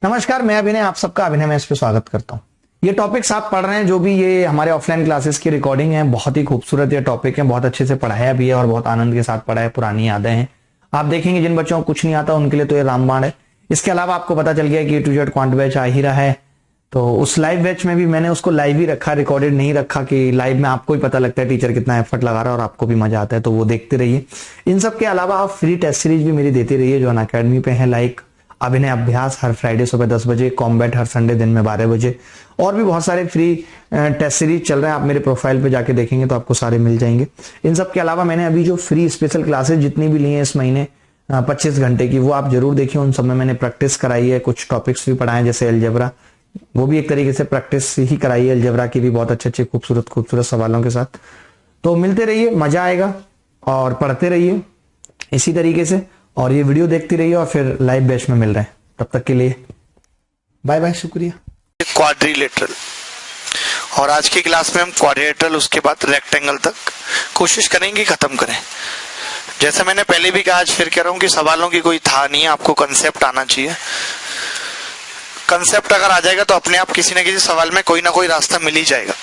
नमस्कार, मैं अभिनय, आप सबका अभिनय में इस पे स्वागत करता हूँ। ये टॉपिक्स आप पढ़ रहे हैं जो भी ये हमारे ऑफलाइन क्लासेस की रिकॉर्डिंग है, बहुत ही खूबसूरत ये टॉपिक है, बहुत अच्छे से पढ़ाया भी है और बहुत आनंद के साथ पढ़ा है, पुरानी यादें हैं। आप देखेंगे जिन बच्चों को कुछ नहीं आता उनके लिए तो ये रामबाण है। इसके अलावा आपको पता चल गया कि ए टू जेड क्वांट बैच आ ही रहा है, तो उस लाइव बैच में भी मैंने उसको लाइव ही रखा, रिकॉर्डेड नहीं रखा कि लाइव में आपको ही पता लगता है टीचर कितना एफर्ट लगा रहा है और आपको भी मजा आता है, तो वो देखते रहिए। इन सब के अलावा आप फ्री टेस्ट सीरीज भी मेरी देते रहिए जो अनअकैडमी पे है, लाइक अभिनय अभ्यास हर फ्राइडे सुबह 10 बजे, कॉम्बैट हर संडे दिन में 12 बजे, और भी बहुत सारे फ्री टेस्ट सीरीज चल रहे हैं। आप मेरे प्रोफाइल पे जाके देखेंगे तो आपको सारे मिल जाएंगे। इन सब के अलावा मैंने अभी जो फ्री स्पेशल क्लासेस जितनी भी ली हैं इस महीने 25 घंटे की, वो आप जरूर देखिए। उन सब में मैंने प्रैक्टिस कराई है, कुछ टॉपिक्स भी पढ़ाए जैसे अलजेब्रा, वो भी एक तरीके से प्रैक्टिस ही कराई है अलजेब्रा की भी, बहुत अच्छे अच्छे खूबसूरत खूबसूरत सवालों के साथ। तो मिलते रहिए, मजा आएगा और पढ़ते रहिए इसी तरीके से, और ये वीडियो देखते रहिए और फिर लाइव बैच में मिल रहे हैं। तब तक के लिए बाय बाय, शुक्रिया। क्वाड्रिलेटरल, और आज की क्लास में हम क्वाड्रिलेटरल उसके बाद रेक्टेंगल तक कोशिश करेंगे खत्म करें। जैसे मैंने पहले भी कहा, आज फिर कह रहा हूं कि सवालों की कोई था नहीं है, आपको कंसेप्ट आना चाहिए। कंसेप्ट अगर आ जाएगा तो अपने आप किसी न किसी सवाल में कोई ना कोई रास्ता मिल ही जाएगा।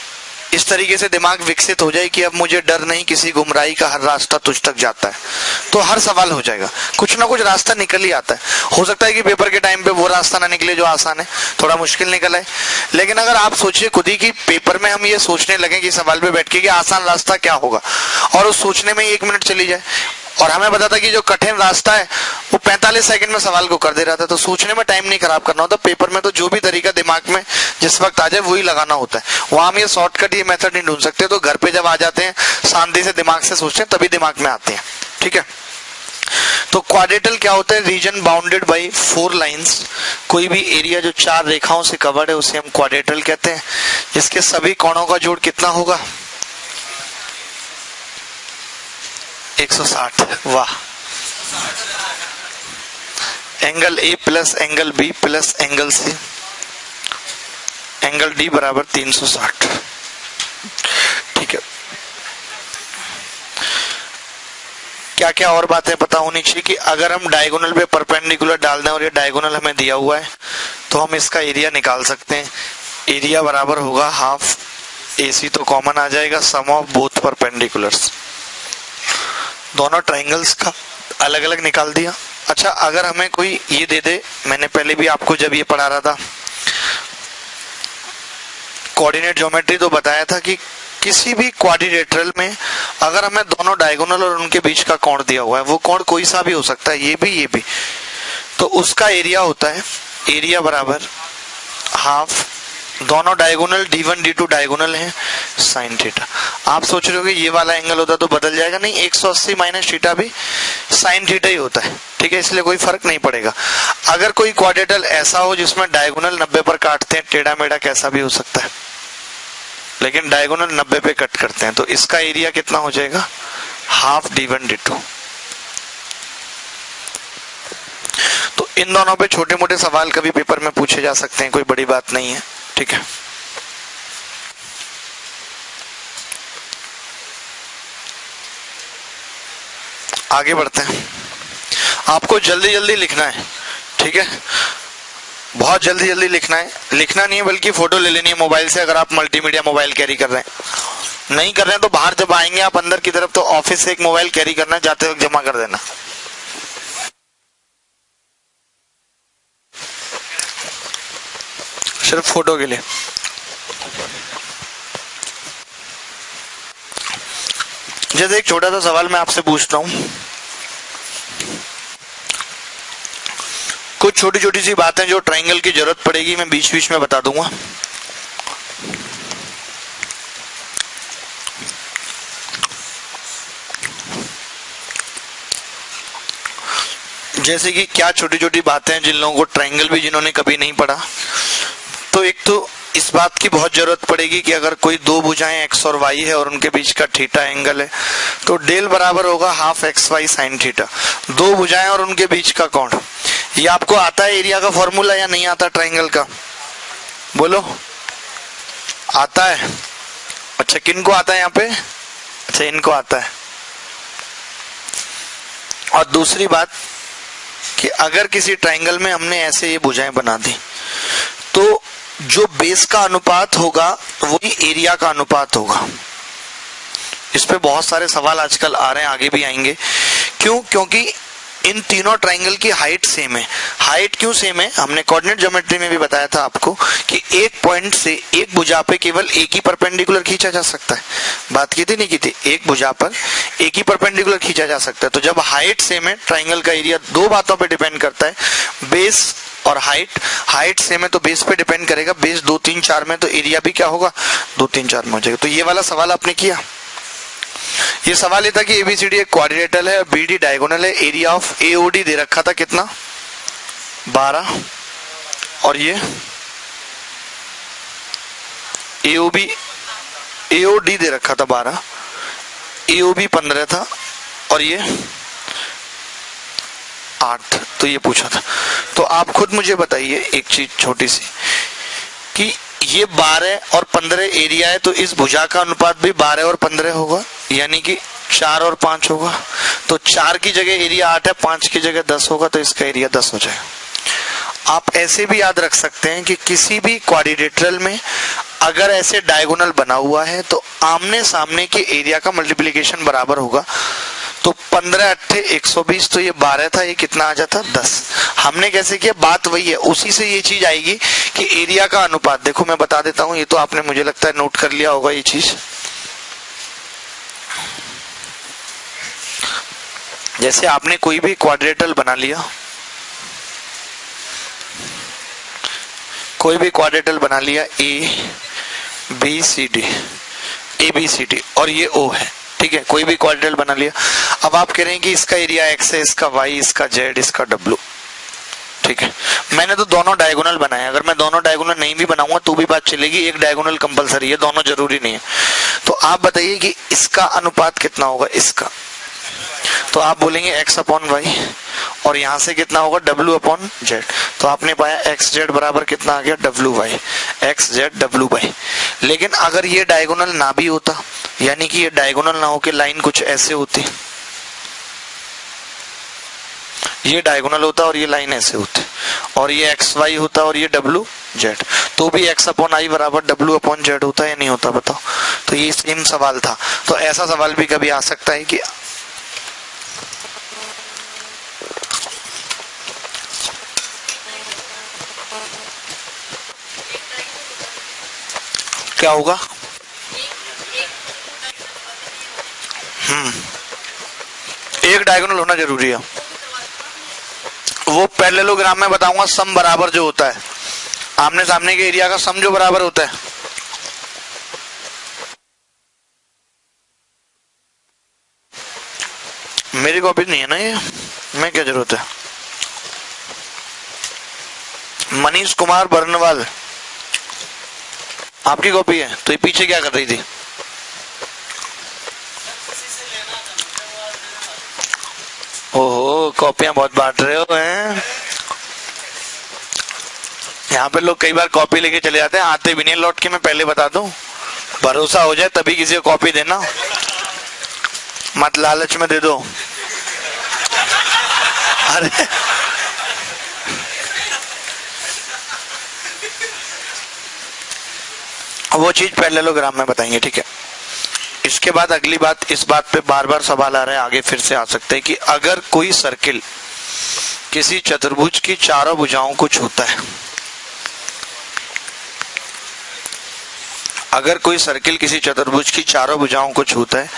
इस तरीके से दिमाग विकसित हो जाए कि अब मुझे डर नहीं किसी गुमराही का, हर रास्ता तुझ तक जाता है, तो हर सवाल हो जाएगा, कुछ ना कुछ रास्ता निकल ही आता है। हो सकता है कि पेपर के टाइम पे वो रास्ता ना निकले जो आसान है, थोड़ा मुश्किल निकल आए, लेकिन अगर आप सोचिए खुद ही कि पेपर में हम ये सोचने लगे कि सवाल पे बैठ के कि आसान रास्ता क्या होगा, और उस सोचने में 1 मिनट चली जाए, और हमें पता था कि जो कठिन रास्ता है वो 45 सेकंड में सवाल को कर दे रहा था, तो सोचने में टाइम नहीं खराब करना होता। पेपर में तो जो भी तरीका दिमाग में जिस वक्त आ जाए वही लगाना होता है, वहां हम ये शॉर्टकट, ये मेथड नहीं ढूंढ सकते। तो घर पे जब आ जाते हैं शांति से दिमाग से सोचते हैं तभी दिमाग में आते हैं, ठीक है। तो क्वाड्रेटल क्या होता है? Reason bounded by 4 lines. कोई भी एरिया जो 4 रेखाओं से कवर्ड है उसे हम क्वाड्रेटल कहते हैं, जिसके सभी कोणों का जोड़ कितना होगा? 160। वाह। Angle A plus angle B plus angle C, angle D बराबर 360। ठीक है। क्या क्या और बातें पता होनी चाहिए कि अगर हम डायगोनल पे परपेंडिकुलर डाल दें और ये डायगोनल हमें दिया हुआ है तो हम इसका एरिया निकाल सकते हैं। एरिया बराबर होगा हाफ AC, तो कॉमन आ जाएगा सम ऑफ बोथ परपेंडिकुलर्स। दोनों ट्राइंगल्स का अलग अलग निकाल दिया। अच्छा, अगर हमें कोई ये दे दे, मैंने पहले भी आपको जब ये पढ़ा रहा था कोऑर्डिनेट ज्योमेट्री, तो बताया था कि किसी भी क्वाड्रिलेटरल में अगर हमें दोनों डायगोनल और उनके बीच का कोण दिया हुआ है, वो कोण कोई सा भी हो सकता है, ये भी, तो उसका एरिया होता है, एरिया बराबर हाफ, दोनों डायगोनल D1 D2 डायगोनल है, साइन थीटा। आप सोच रहे हो कि ये वाला एंगल होता तो बदल जाएगा, नहीं, 180 माइनस थीटा भी साइन थीटा ही होता है, ठीक है, इसलिए कोई फर्क नहीं पड़ेगा। अगर कोई क्वाड्रेटल ऐसा हो जिसमें डायगोनल 90 पर काटते हैं, टेढ़ा मेढ़ा कैसा भी हो सकता है, लेकिन डायगोनल 90 पे कट करते हैं, तो इसका एरिया कितना हो जाएगा? Half D1 D2। तो इन दोनों पे छोटे मोटे सवाल कभी पेपर में पूछे जा सकते हैं, कोई बड़ी बात नहीं है, ठीक है। आगे बढ़ते हैं। आपको जल्दी जल्दी लिखना है, ठीक है, बहुत जल्दी जल्दी लिखना है। लिखना नहीं है बल्कि फोटो ले लेनी है मोबाइल से, अगर आप मल्टीमीडिया मोबाइल कैरी कर रहे हैं। नहीं कर रहे हैं तो बाहर जब आएंगे आप अंदर की तरफ, तो ऑफिस से एक मोबाइल कैरी करना, जाते वक्त जमा कर देना। सिर्फ फोटो के लिए। जैसे एक छोटा सा सवाल मैं आपसे पूछता हूं, कुछ छोटी छोटी सी बातें जो ट्रायंगल की जरूरत पड़ेगी मैं बीच बीच में बता दूंगा। जैसे कि क्या छोटी छोटी बातें हैं जिन लोगों को ट्रायंगल भी जिन्होंने कभी नहीं पढ़ा, तो एक तो इस बात की बहुत जरूरत पड़ेगी कि अगर कोई 2 भुजाएं x और y है और उनके बीच का थीटा एंगल है, तो डेल बराबर होगा हाफ XY साइन थीटा। 2 भुजाएं और उनके बीच का कोण, ये आपको आता है एरिया का फॉर्मूला या नहीं आता ट्रायंगल का? बोलो, आता है? अच्छा, किन को आता है यहाँ पे? अच्छा, इनको आता है। और दूसरी बात, कि अगर किसी ट्रायंगल में हमने ऐसे ये भुजाएं बना दी तो जो बेस का अनुपात होगा वही एरिया का अनुपात होगा। इस पे बहुत सारे सवाल आजकल आ रहे हैं, आगे भी आएंगे। क्यों? क्योंकि इन तीनों ट्रायंगल की हाइट सेम है। हाइट क्यों सेम है? हमने कोऑर्डिनेट ज्योमेट्री में भी बताया था आपको कि एक पॉइंट से एक भुजा पे केवल एक ही परपेंडिकुलर खींचा जा सकता है। बात की थी नहीं की थी? एक भुजा पर एक ही परपेंडिकुलर खींचा जा सकता है। तो जब हाइट सेम है, ट्रायंगल का एरिया दो बातों पे डिपेंड करता है, बेस और हाइट। हाइट सेम है तो बेस पे डिपेंड करेगा, बेस 2 3 4 में तो एरिया भी क्या होगा? 2 3 4 में हो जाएगा। तो ये वाला सवाल आपने किया। ये सवाल ये था कि एबीसीडी एक क्वाड्रिलेटरल है, बीडी डायगोनल है, एरिया ऑफ एओडी दे रखा था कितना? 12, और ये एओडी दे रखा था 12, एओबी 15 था, और ये 8। तो ये पूछा था। तो आप खुद मुझे बताइए एक चीज छोटी सी कि ये 12 और 15 एरिया है, तो इस भुजा का अनुपात भी 12 और 15 होगा, यानी कि 4 और 5 होगा। तो 4 की जगह एरिया 8 है, 5 की जगह 10 होगा, तो इसका एरिया 10 हो जाएगा। आप ऐसे भी याद रख सकते हैं कि किसी भी क्वाड्रिलेटरल में अगर ऐसे डायगोनल बना हुआ है तो आमने सामने के एरिया का मल्टीप्लिकेशन बराबर होगा। तो 15 8 120, तो ये 12 था, ये कितना आ जाता? 10। हमने कैसे किया? बात वही है, उसी से ये चीज आएगी कि एरिया का अनुपात। देखो मैं बता देता हूं, ये तो आपने मुझे लगता है नोट कर लिया होगा ये चीज। जैसे आपने कोई भी क्वाड्रिलेटरल बना लिया, कोई भी क्वाड्रिलेटरल बना लिया, ए बी सी डी और ये ओ है, ठीक है, कोई भी क्वाड्रिलेटरल बना लिया। अब आप कह रहे हैं कि इसका एरिया एक्स है, इसका वाई, इसका जेड, इसका डब्ल्यू, ठीक है। मैंने तो दोनों डायगोनल बनाए, अगर मैं दोनों डायगोनल नहीं भी बनाऊंगा तो भी बात चलेगी, एक डायगोनल कंपलसरी है, दोनों जरूरी नहीं है। तो आप बताइए कि इसका अनुपात कितना होगा इसका? तो आप बोलेंगे x अपॉन वाई, और यहां से कितना होगा? w upon Z. तो आपने पाया x जेड बराबर कितना आ गया? w Y, x Z w Y. लेकिन अगर ये डायगोनल ना भी होता, यानी कि ये डायगोनल ना होके लाइन कुछ ऐसे होती, ये डायगोनल होता और ये लाइन ऐसे होती, और ये एक्स वाई होता और ये डब्ल्यू जेड, तो भी x अपॉन आई बराबर w अपॉन जेड होता है या नहीं होता? बताओ। तो ये सेम सवाल था। तो ऐसा सवाल भी कभी आ सकता है कि क्या होगा? एक डायगोनल होना जरूरी है। वो पैरेललोग्राम में बताऊंगा, सम बराबर जो होता है, आमने सामने के एरिया का सम जो बराबर होता है। मेरी कॉपी नहीं है ना ये, मैं क्या जरूरत है? मनीष कुमार बर्नवाल, आपकी कॉपी है, तो ये पीछे क्या कर रही थी? ओहो, कॉपियां बहुत बांट रहे हो हैं। यहाँ पे लोग कई बार कॉपी लेके चले जाते हैं, आते भी नहीं लौट के। मैं पहले बता दूं, भरोसा हो जाए तभी किसी को कॉपी देना, मत लालच में दे दो। अरे वो चीज पैरेललोग्राम में बताएंगे, ठीक है। इसके बाद अगली बात, इस बात पे बार बार सवाल आ रहा है, आगे फिर से आ सकते हैं कि अगर कोई सर्किल किसी चतुर्भुज की चारों भुजाओं को छूता है, अगर कोई सर्किल किसी चतुर्भुज की चारों भुजाओं को छूता है,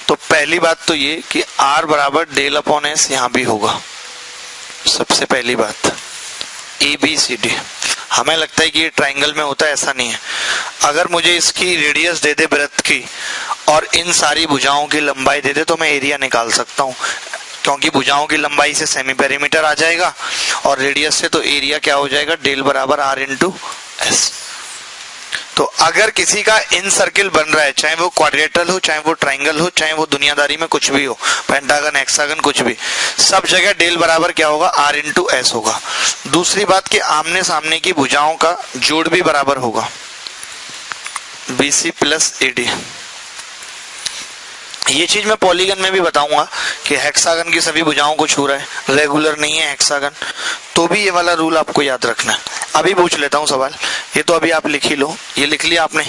तो पहली बात तो ये कि R बराबर डेल अपॉन एस यहां भी होगा। सबसे पहली बात ABCD, हमें लगता है कि ये ट्रायंगल में होता है, ऐसा नहीं है। अगर मुझे इसकी रेडियस दे दे वृत्त की और इन सारी भुजाओं की लंबाई दे दे तो मैं एरिया निकाल सकता हूं, क्योंकि भुजाओं की लंबाई से सेमी पेरीमीटर आ जाएगा और रेडियस से तो एरिया क्या हो जाएगा? डेल बराबर R इंटू एस। तो अगर किसी का इन सर्किल बन रहा है, चाहे वो क्वाड्रिलेटरल हो, चाहे वो ट्रायंगल हो, चाहे वो दुनियादारी में कुछ भी हो, पेंटागन, हेक्सागन, कुछ भी, सब जगह डेल बराबर क्या होगा? R इंटू एस होगा। दूसरी बात कि आमने सामने की भुजाओं का जोड़ भी बराबर होगा, BC प्लस AD। ये चीज मैं पॉलीगन में भी बताऊंगा कि हेक्सागन की सभी भुजाओं को छू रहा है, रेगुलर नहीं है हेक्सागन, तो भी ये वाला रूल आपको याद रखना है। अभी पूछ लेता हूं सवाल, ये तो अभी आप लिख ही लो, ये लिख लिया आपने?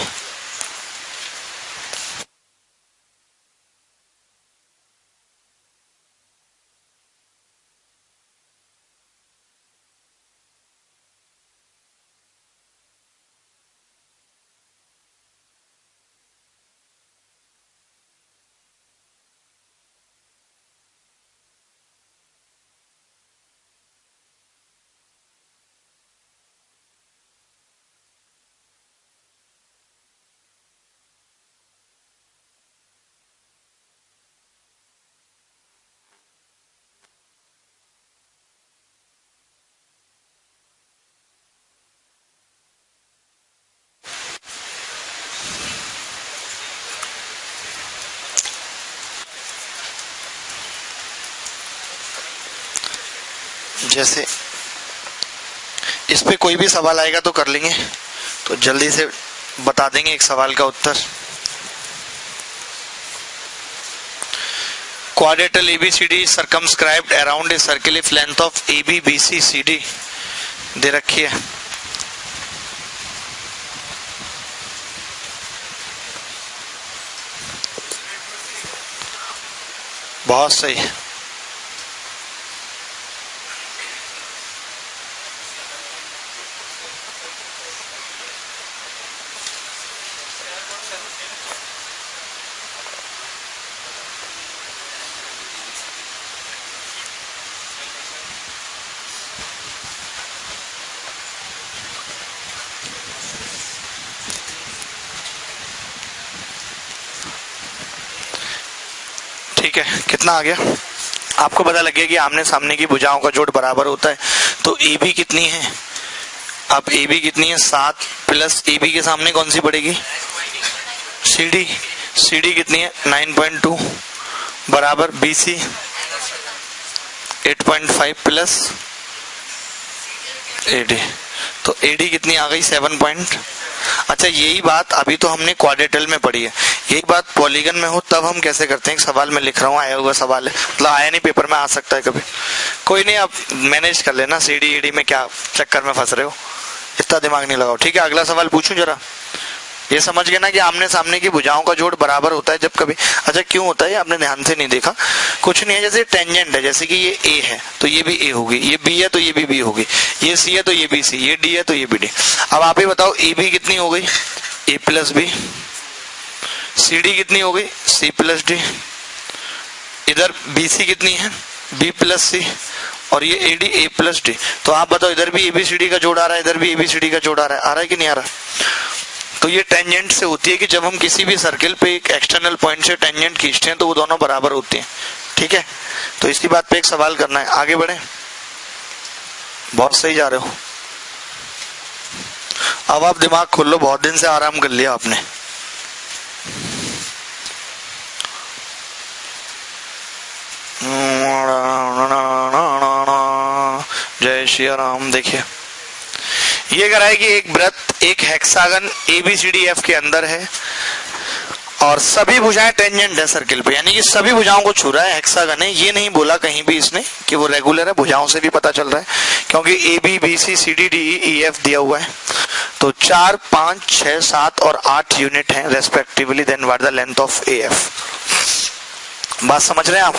जैसे इस पे कोई भी सवाल आएगा तो कर लेंगे, तो जल्दी से बता देंगे एक सवाल का उत्तर। Quadrilateral ABCD circumscribed around a circle if length of AB BC CD दे रखी है। बहुत सही। ठीक है, कितना आ गया? आपको पता लग गया कि आमने सामने की भुजाओं का जोड़ बराबर होता है। तो AB कितनी है? अब AB कितनी है? 7 प्लस AB के सामने कौन सी पड़ेगी? CD। CD कितनी है? 9.2 बराबर BC 8.5 प्लस AD। तो AD कितनी आ गई? 7 अच्छा, यही बात अभी तो हमने क्वाड्रेटल में पढ़ी है, यही बात पॉलीगन में हो तब हम कैसे करते हैं? एक सवाल में लिख रहा हूँ, आया हुआ सवाल है, मतलब आया नहीं, पेपर में आ सकता है कभी, कोई नहीं, आप मैनेज कर लेना। CD ED में क्या चक्कर में फंस रहे हो, इतना दिमाग नहीं लगाओ। ठीक है, अगला सवाल पूछूं जरा। ये समझ गए ना कि आमने सामने की भुजाओं का जोड़ बराबर होता है जब कभी। अच्छा, क्यों होता है आपने ध्यान से नहीं देखा? कुछ नहीं है, जैसे टेंजेंट है, जैसे कि ये A है तो ये भी A होगी, ये B है तो ये भी B होगी, ये C है तो ये भी C, ये D है तो ये भी D। अब आप ही बताओ AB कितनी हो गई? A plus B। CD कितनी हो गई? C plus D। इधर BC कितनी है? B plus C। और ये AD A प्लस D। तो आप बताओ, इधर भी ABCD का जोड़ आ रहा है, इधर भी ABCD का जोड़ आ रहा है कि नहीं आ रहा? तो ये टेंजेंट से होती है कि जब हम किसी भी सर्किल पे एक एक्सटर्नल पॉइंट से टेंजेंट खींचते हैं तो वो दोनों बराबर होते हैं। ठीक है, तो इसी बात पे एक सवाल करना है, आगे बढ़े। बहुत सही जा रहे हो, अब आप दिमाग खोल लो, बहुत दिन से आराम कर लिया आपने। जय श्री राम। देखिए, ये करा है कि एक वृत्त एक हेक्सागन ABCDF के अंदर है और सभी भुजाएं टेंजेंट है सर्किल पे, यानी कि सभी भुजाओं को छू रहा है, हेक्सागन है। ये नहीं बोला कहीं भी इसने कि वो रेगुलर है, भुजाओं से भी पता चल रहा है क्योंकि AB BC CD DE EF दिया हुआ है। तो 4 5 6 7 और 8 यूनिट है respectively. Then what the length of AF? बात समझ रहे हैं आप?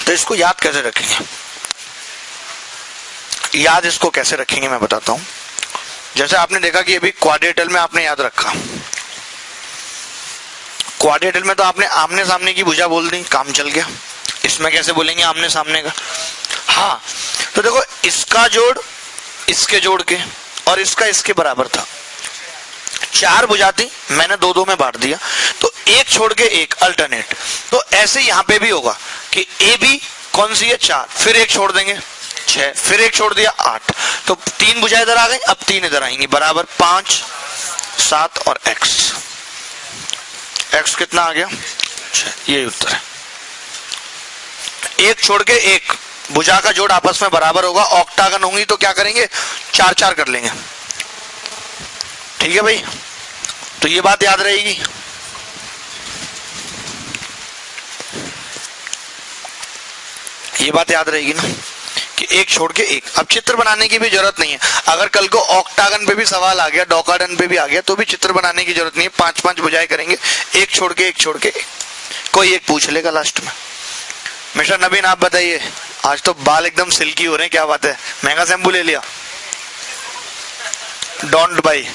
तो इसको याद कैसे रखेंगे? याद इसको कैसे रखेंगे मैं बताता हूं। जैसे आपने देखा कि अभी क्वाड्रेटल में आपने याद रखा, क्वाड्रेटल में तो आपने आमने सामने की भुजा बोल दी, काम चल गया। इसमें कैसे बोलेंगे आमने सामने का? हाँ, तो देखो, इसका जोड़ इसके जोड़ के और इसका इसके बराबर था। 4 भुजा थी, मैंने 2-2 में बांट दिया, तो एक छोड़ के एक अल्टरनेट। तो ऐसे यहां पे भी होगा कि AB कौन सी है? 4, फिर एक छोड़ देंगे 6, फिर एक छोड़ दिया 8, तो 3 भुजा इधर आ गई, अब 3 इधर आएंगी, बराबर 5 7 और x कितना आ गया? 6। ये उत्तर है। एक छोड़ के एक, भुजा का जोड़ आपस में बराबर होगा, ऑक्टागन होंगी तो क्या करेंगे, 4-4 कर लेंगे। ठीक है भाई, तो ये बात याद रहेगी। ये बात याद रहेगी ना कि एक छोड़ के एक। अब चित्र बनाने की भी जरूरत नहीं है, अगर कल को ऑक्टागन पे भी सवाल आ गया, डोकाडन पे भी आ गया, तो भी चित्र बनाने की जरूरत नहीं है। 5-5 भुजाएं करेंगे, एक छोड़ के एक छोड़ के एक। कोई एक पूछ लेगा लास्ट में। मिस्टर नवीन आप बताइए, आज तो बाल एकदम सिल्की हो रहे हैं, क्या बात है, महंगा शैम्पू ले लिया? Don't buy.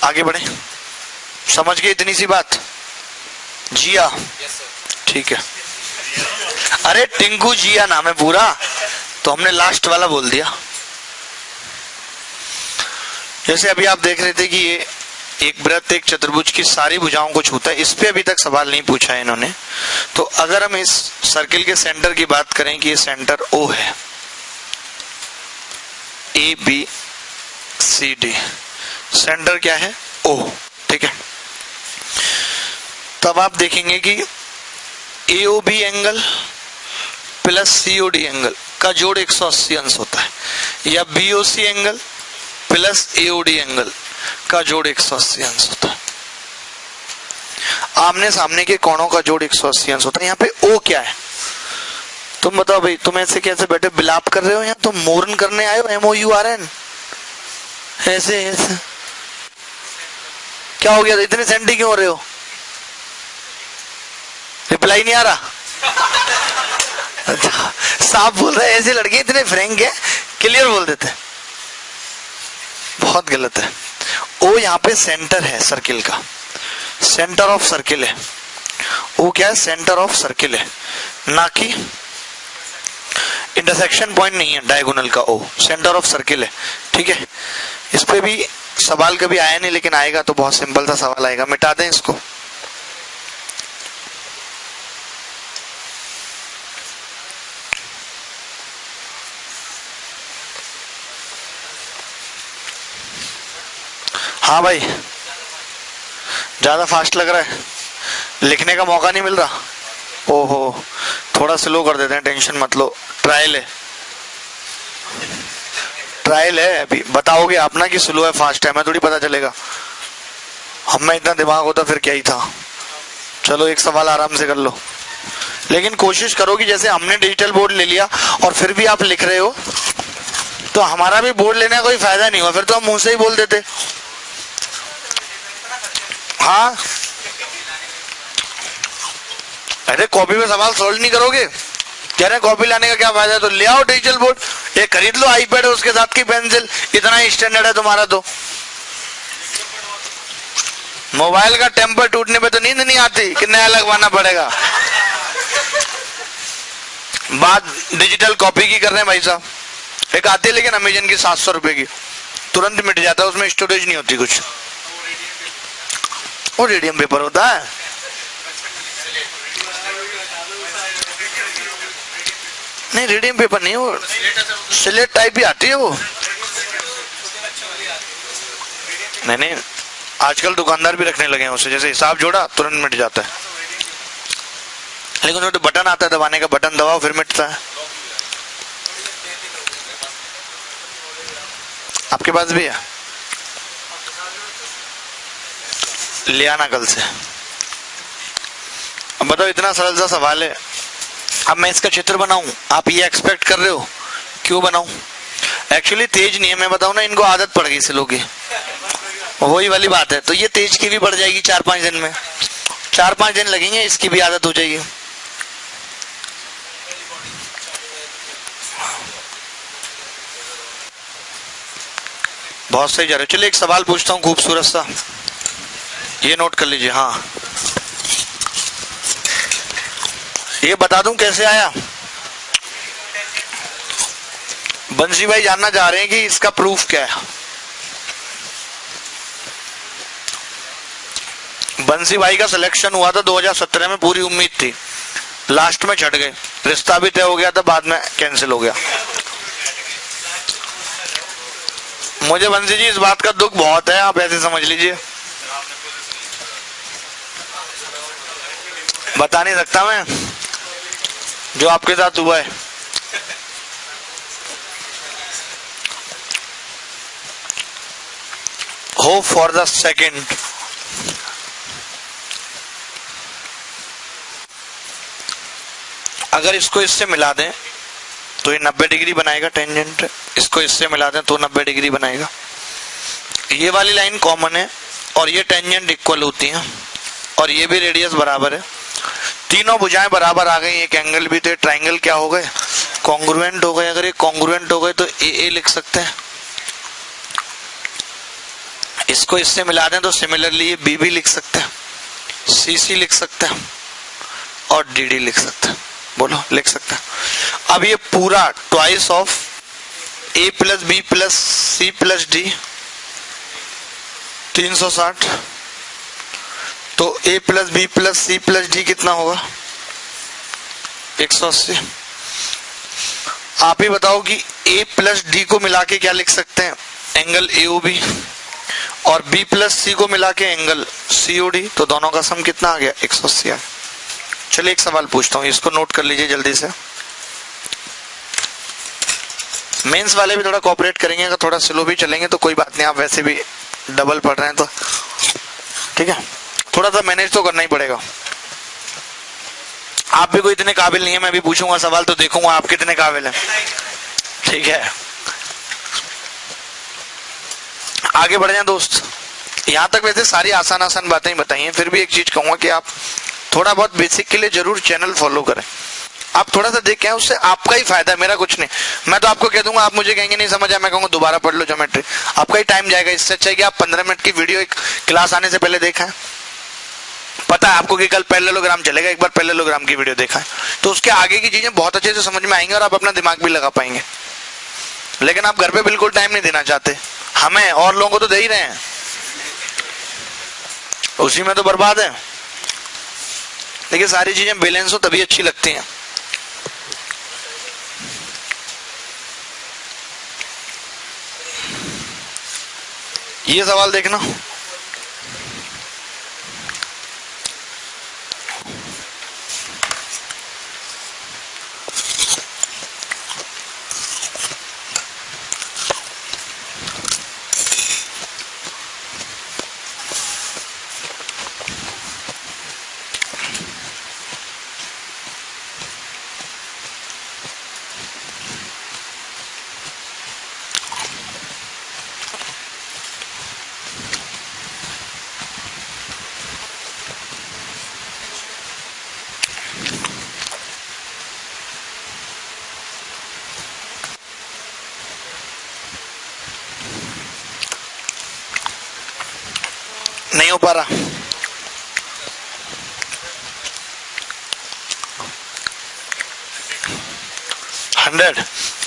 आगे बढ़े, समझ गए इतनी सी बात? जिया, ठीक है। अरे टिंकू जिया नाम है पूरा, तो हमने लास्ट वाला बोल दिया। जैसे अभी आप देख रहे थे कि ये एक वृत्त एक चतुर्भुज की सारी भुजाओं को छूता है, इस पे अभी तक सवाल नहीं पूछा है इन्होंने। तो अगर हम इस सर्किल के सेंटर की बात करें कि ये सेंटर O है, ABCD, सेंटर क्या है, O, ठीक है। तब आप देखेंगे कि AOB angle plus COD angle का जोड़ 180 अंश होता है, या BOC angle plus AOD angle का जोड़ 180 अंश होता है। आमने सामने के कोणों का जोड़ 180 अंश होता है। यहाँ पे O क्या है, तुम बताओ भाई, तुम ऐसे कैसे बैठे बिलाप कर रहे हो, या तुम मोरन करने आए हो, MOURN, ऐसे ऐसे क्या हो गया, इतने सेंटी क्यों हो रहे हो? रिप्लाई नहीं आ रहा? साफ बोल रहे, ऐसे लड़के इतने फ्रैंक है, क्लियर बोल देते, बहुत गलत है। ओ यहाँ पे सेंटर है सर्किल का, सेंटर ऑफ सर्किल है। ओ क्या है, सेंटर ऑफ सर्किल है, ना कि इंटरसेक्शन पॉइंट नहीं है डायगोनल का। ओ सेंटर ऑफ सर्किल है, ठीक है। इस पे भी सवाल कभी आया नहीं, लेकिन आएगा तो बहुत सिंपल सा सवाल आएगा, मिटा दें इसको। हाँ भाई, ज्यादा फास्ट लग रहा है, लिखने का मौका नहीं मिल रहा। ओहो, थोड़ा स्लो कर देते हैं, टेंशन मत लो, ट्रायल है, ट्रायल है। अभी बताओगे आप ना कि स्लो है फास्ट है, मैं थोड़ी पता चलेगा। हम में इतना दिमाग होता फिर क्या ही था। चलो एक सवाल आराम से कर लो, लेकिन कोशिश करो कि जैसे हमने डिजिटल बोर्ड ले लिया और फिर भी आप लिख रहे हो, तो हमारा भी बोर्ड लेने का कोई फायदा नहीं हुआ, फिर तो हम मुंह से ही बोल देते। हाँ, अरे कॉपी में सवाल सोल्व नहीं करोगे, कह रहे कॉपी लाने का क्या फायदा है, तो ले आओ डिजिटल बोर्ड, ये खरीद लो आईपैड उसके साथ की पेंसिल, इतना ही स्टैंडर्ड है तुम्हारा। तो मोबाइल का टेम्पर टूटने पे तो नींद नहीं आती कि नया लगवाना पड़ेगा। बात डिजिटल कॉपी की कर रहे हैं भाई साहब, एक आती है लेकिन अमेजन की 700 रुपए की, तुरंत मिट जाता है, उसमें स्टोरेज नहीं होती कुछ, वो रेडियम पेपर होता है। नहीं रेडियम पेपर नहीं, वो स्लेट टाइप ही आती है वो। नहीं, आजकल दुकानदार भी रखने लगे हैं उसे, जैसे हिसाब जोड़ा तुरंत मिट जाता है, लेकिन उसमें तो बटन आता है दबाने का, बटन दबाओ फिर मिटता है। आपके पास भी है, ले आना कल से। अब बताओ, इतना सरल सा सवाल है। अब मैं इसका चित्र बनाऊं, आप ये एक्सपेक्ट कर रहे हो, क्यों बनाऊं? एक्चुअली तेज नहीं है, मैं बताऊं ना, इनको आदत पड़ गई स्लो की, वही वाली बात है। तो ये तेज की भी पड़ जाएगी 4-5 दिन में, 4-5 दिन लगेंगे, इसकी भी आदत हो जाएगी। बहुत सही जा रहे हो। चलिए एक सवाल पूछता हूं खूबसूरत सा, ये नोट कर लीजिए। हाँ, ये बता दूं कैसे आया? बंसी भाई जानना चाह रहे हैं कि इसका प्रूफ क्या है। बंसी भाई का सिलेक्शन हुआ था 2017 में, पूरी उम्मीद थी, लास्ट में छट गए, रिश्ता भी तय हो गया था, बाद में कैंसिल हो गया। मुझे बंसी जी इस बात का दुख बहुत है, आप ऐसे समझ लीजिए। बता नहीं सकता मैं जो आपके साथ हुआ है। Hope for the second. अगर इसको इससे मिला दें तो ये 90 डिग्री बनाएगा टेंजेंट, इसको इससे मिला दें तो 90 डिग्री बनाएगा। ये वाली लाइन कॉमन है और ये टेंजेंट इक्वल होती हैं और ये भी रेडियस बराबर है। तीनों भुजाएं बराबर आ गई, एक एंगल भी, तो ट्राइंगल क्या हो गए, कॉन्ग्रुएंट हो गए। अगर ये कॉन्ग्रुएंट हो गए तो ए लिख सकते हैं, इसको इससे मिला दें तो सिमिलरली ये बी भी लिख सकते हैं, सी लिख सकते हैं और डी लिख सकते हैं। बोलो, लिख सकते हैं। अब ये पूरा twice of A plus B plus C plus D 360, तो A plus B plus C plus D कितना होगा 180। आप ही बताओ कि ए प्लस डी को मिला के क्या लिख सकते हैं, एंगल एओबी, और बी प्लस सी को मिला के एंगल सीओडी, तो दोनों का सम कितना आ गया 180 आ गया। चलिए एक सवाल पूछता हूं, इसको नोट कर लीजिए जल्दी से। मेंस वाले भी थोड़ा कोऑपरेट करेंगे, अगर थोड़ा स्लो भी चलेंगे तो कोई बात नहीं, आप वैसे भी डबल पढ़ रहे हैं तो ठीक है, थोड़ा सा मैनेज तो करना ही पड़ेगा। आप भी कोई इतने काबिल नहीं है, मैं भी पूछूंगा सवाल तो देखूंगा आप कितने काबिल हैं। ठीक है, आगे बढ़ जाए दोस्त। यहां तक वैसे सारी आसान आसान बातें ही बताई हैं, फिर भी एक चीज कहूंगा कि आप थोड़ा बहुत बेसिक के लिए जरूर चैनल फॉलो करें। आप थोड़ा सा देखें, उससे आपका ही फायदा है, मेरा कुछ नहीं। मैं तो आपको कह दूंगा, आप मुझे कहेंगे नहीं समझ आया, मैं कहूंगा दोबारा पढ़ लो ज्योमेट्री, आपका ही टाइम जाएगा। इससे अच्छा है कि आप 15 मिनट की वीडियो एक क्लास आने से पहले देखा है, पता है आपको कि कल पैरेललोग्राम चलेगा, एक बार पैरेललोग्राम की वीडियो देखा है, तो उसके आगे की चीजें बहुत अच्छे से समझ में आएंगे और आप अपना दिमाग भी लगा पाएंगे। लेकिन आप घर पे बिल्कुल टाइम नहीं देना चाहते, हमें और लोगों को तो दे ही रहे हैं, उसी में तो बर्बाद है। देखिए सारी चीजें बैलेंस हो तभी अच्छी लगती हैं। ये सवाल देखना, नहीं हो पा रहा। हंड्रेड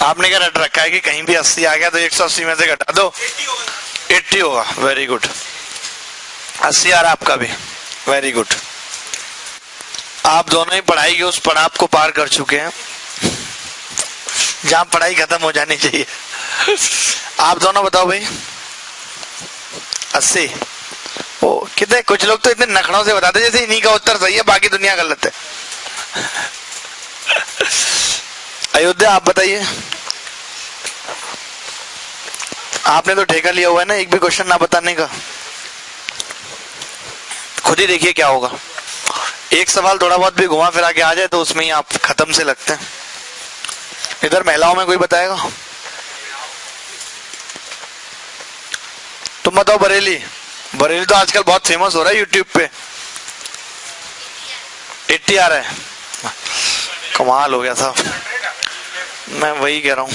आपने क्या रट रखा है कि कहीं भी 80 आ गया तो 180 में से घटा दो 80 होगा। वेरी गुड, 80 आ रहा आपका भी, वेरी गुड। आप दोनों ही पढ़ाई के उस पड़ाव को पार कर चुके हैं जहां पढ़ाई खत्म हो जानी चाहिए। आप दोनों बताओ भाई, 80। ओ कितने, कुछ लोग तो इतने नखड़ों से बताते जैसे इन्हीं का उत्तर सही है बाकी दुनिया गलत है। अयोध्या आप बताइए, आपने तो ठेका लिया हुआ है ना एक भी क्वेश्चन ना बताने का, खुद ही देखिए क्या होगा। एक सवाल थोड़ा बहुत भी घुमा फिरा के आ जाए तो उसमें ही आप खत्म से लगते हैं। इधर महिलाओं में कोई बताएगा? तुम बताओ। बरेली, बरेली तो आजकल बहुत फेमस हो रहा है यूट्यूब पे। 80 आ रहा है, कमाल हो गया था। मैं वही कह रहा हूं,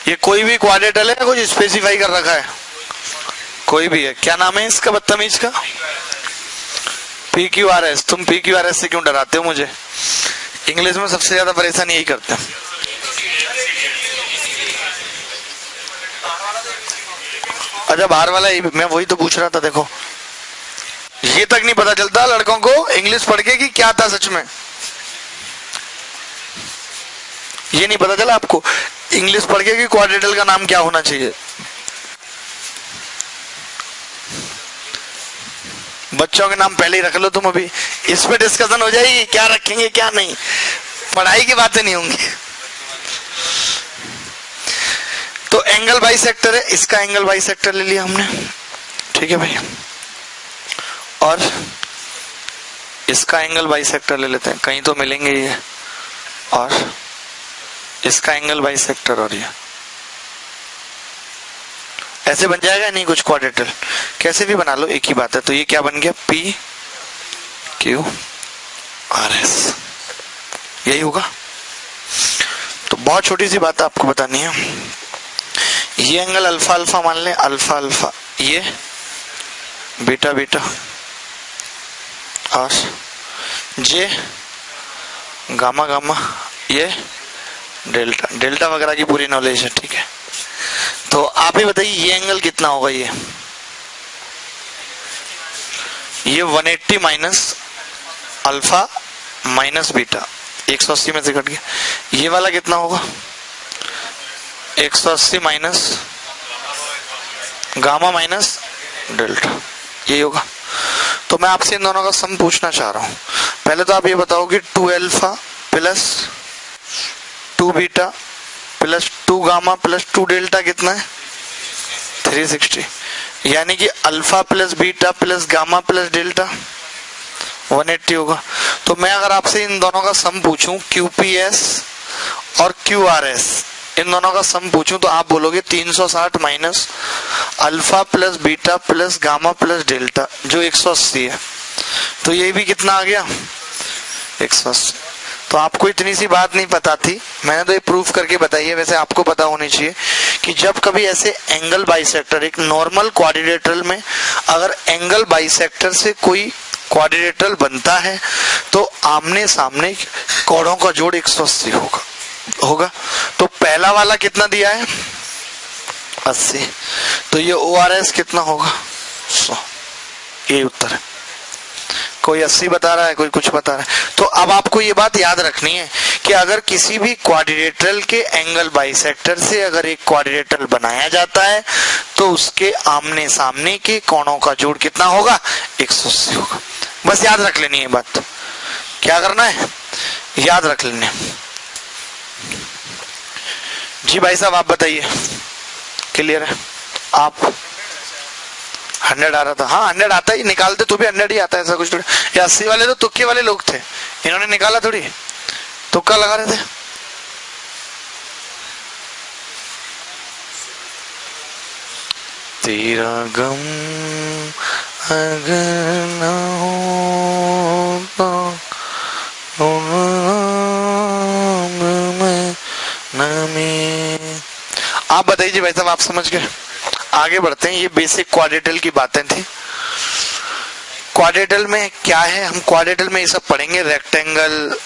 ये कोई भी क्वाड्रेटल है, कुछ स्पेसिफाई कर रखा है? कोई भी है? क्या नाम है इसका बदतमीज का? PQRS। तुम PQRS से क्यों डराते हो मुझे? इंग्लिश में सबसे ज्यादा परेशान यही करते हैं। अच्छा बाहर वाला, मैं वही तो पूछ रहा था। देखो ये तक नहीं पता चलता लड़कों को इंग्लिश पढ़ के कि क्या था सच में, ये नहीं पता चला आपको इंग्लिश पढ़ के कि क्वाड्रेटल का नाम क्या होना चाहिए। बच्चों के नाम पहले ही रख लो तुम, अभी इस पे डिस्कशन हो जाएगी क्या रखेंगे क्या नहीं, पढ़ाई की बातें नहीं होंगी। तो एंगल बाइसेक्टर है, इसका एंगल बाइसेक्टर ले लिया हमने, ठीक है भाई, और इसका एंगल बाइसेक्टर ले लेते हैं, कहीं तो मिलेंगे ये, और इसका एंगल बाइसेक्टर, और ये ऐसे बन जाएगा नहीं कुछ क्वाड्रेटल, कैसे भी बना लो एक ही बात है। तो ये क्या बन गया, पी क्यू आर एस, यही होगा। तो बहुत छोटी सी बात आपको बतानी है, ये एंगल अल्फा अल्फा मान लें, अल्फा अल्फा, ये बीटा बीटा, और जे गामा गामा, ये डेल्टा डेल्टा वगैरह की पूरी नॉलेज है, ठीक है। तो आप ही बताइए ये एंगल कितना होगा, ये 180 माइनस अल्फा माइनस बीटा, 180 में से कट गया, ये वाला कितना होगा 180 माइनस गामा माइनस डेल्टा, यही होगा। तो मैं आपसे इन दोनों का सम पूछना चाह रहा हूं। पहले तो आप ये बताओ कि 2 alpha plus 2 beta plus 2 gamma plus 2 delta कितना है 360, यानी कि alpha plus beta plus gamma plus delta 180 होगा। तो मैं अगर आपसे इन दोनों का सम पूछूं, QPS और QRS, इन दोनों का सम पूछूं, तो आप बोलोगे 360 minus alpha plus beta plus gamma plus delta, जो 180 है। तो ये भी कितना आ गया 180। तो आपको इतनी सी बात नहीं पता थी, मैंने तो ये प्रूफ करके बताई है। वैसे आपको पता होनी चाहिए कि जब कभी ऐसे एंगल बाइसेक्टर, एक नॉर्मल क्वाड्रिलेटरल में अगर एंगल बाइसेक्टर से कोई क्वाड्रिलेटरल बनता है तो आमने सामने कोणों का जोड़ 180 होगा। तो पहला वाला कितना दिया है 80, तो ये ORS कितना होगा 100, ये उत्तर है। कोई 80 बता रहा है, कोई कुछ बता रहा है। तो अब आपको ये बात याद रखनी है कि अगर किसी भी क्वाड्रिलेटरल के एंगल बाइसेक्टर से अगर एक क्वाड्रिलेटरल बनाया जाता है तो उसके आमने सामने के कोणों का जोड़ कितना होगा 180 होगा। बस याद रख लेनी है बात। क्या करना है, याद रख लेने। जी भाई साहब आप बताइए, क्लियर है? आप 100 आ रहा था, हाँ 100 आता ही, निकालते तो भी 100 ही आता है, ऐसा कुछ थोड़ी। या 80 वाले तो तुक्के वाले लोग थे, इन्होंने निकाला थोड़ी, तुक्का लगा रहे थे। तेरा गम अगर न होता आप बताइए भाई साहब, आप समझ गए? आगे बढ़ते हैं। ये बेसिक क्वाड्रेटल की बातें थी। क्वाड्रेटल में क्या है, हम क्वाड्रेटल में ये सब पढ़ेंगे, रेक्टेंगल,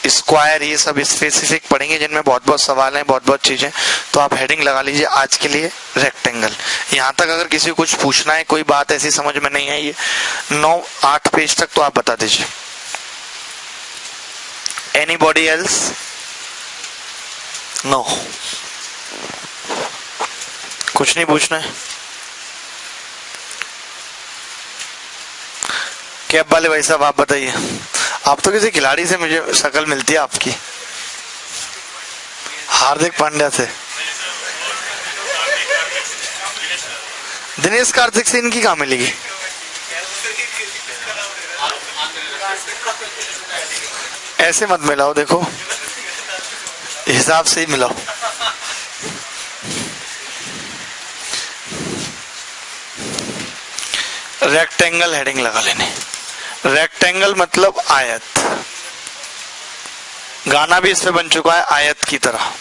स्क्वायर, ये सब स्पेसिफिक पढ़ेंगे जिनमें बहुत बहुत सवाल हैं, बहुत बहुत चीजें। तो आप हेडिंग लगा लीजिए आज के लिए रेक्टेंगल। यहाँ तक अगर किसी को कुछ पूछना है, कोई बात ऐसी समझ में नहीं आई है, 9-8 पेज तक तो आप बता दीजिए। Anybody else? नो, कुछ नहीं पूछना है? कैब वाले भाई साहब आप बताइए। आप तो किसी खिलाड़ी से मुझे शक्ल मिलती है आपकी, हार्दिक पांड्या से। दिनेश कार्तिक से इनकी कहाँ मिलेगी? ऐसे मत मिलाओ, देखो हिसाब से ही मिलाओ। रेक्टेंगल हेडिंग लगा लेने। रेक्टेंगल मतलब आयत, गाना भी इसमें बन चुका है आयत की तरह।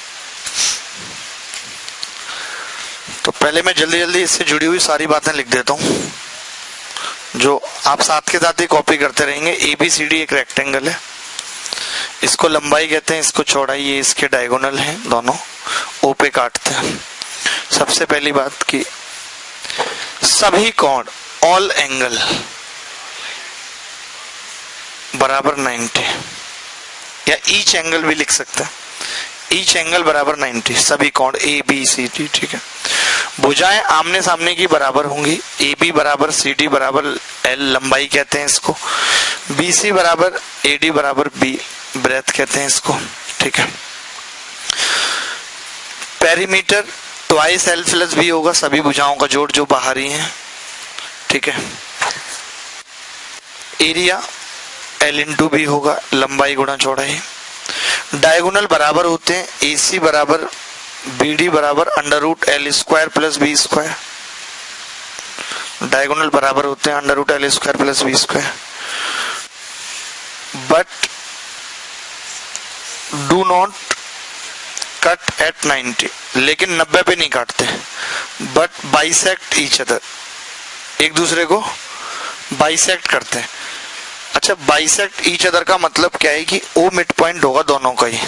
तो पहले मैं जल्दी जल्दी इससे जुड़ी हुई सारी बातें लिख देता हूं, जो आप साथ के साथ ही कॉपी करते रहेंगे। ABCD एक रेक्टेंगल है, इसको लंबाई कहते हैं, इसको चौड़ाई, ये इसके डायगोनल हैं, दोनों O पे काटते हैं। सबसे पहली बात कि सभी कोण, ऑल एंगल बराबर 90, या ईच एंगल भी लिख सकते हैं, ईच एंगल बराबर 90, सभी कोण ABCD, ठीक है। भुजाएं आमने सामने की बराबर होंगी, ए बी बराबर सी डी बराबर एल लंबाई कहते हैं इसको, बी सी बराबर ए डी बराबर बी ब्रेथ कहते हैं इसको, ठीक है। Perimeter twice L plus B होगा, सभी भुजाओं का जोड़ जो बाहरी है, ठीक है। एरिया एल इंटू बी होगा, लंबाई गुणा चौड़ाई। डायगोनल बराबर होते हैं, ए सी बराबर बी डी बराबर under root L square plus B square. Diagonal बराबर होते हैं under root L square plus B square. But do not cut at 90, लेकिन 90 पे नहीं काटते। बट बाइसेक्ट ईच अदर, एक दूसरे को बाइसेक्ट करते हैं। अच्छा, बाइसेक्ट ईच अदर का मतलब क्या है कि ओ मिड पॉइंट होगा दोनों का ही।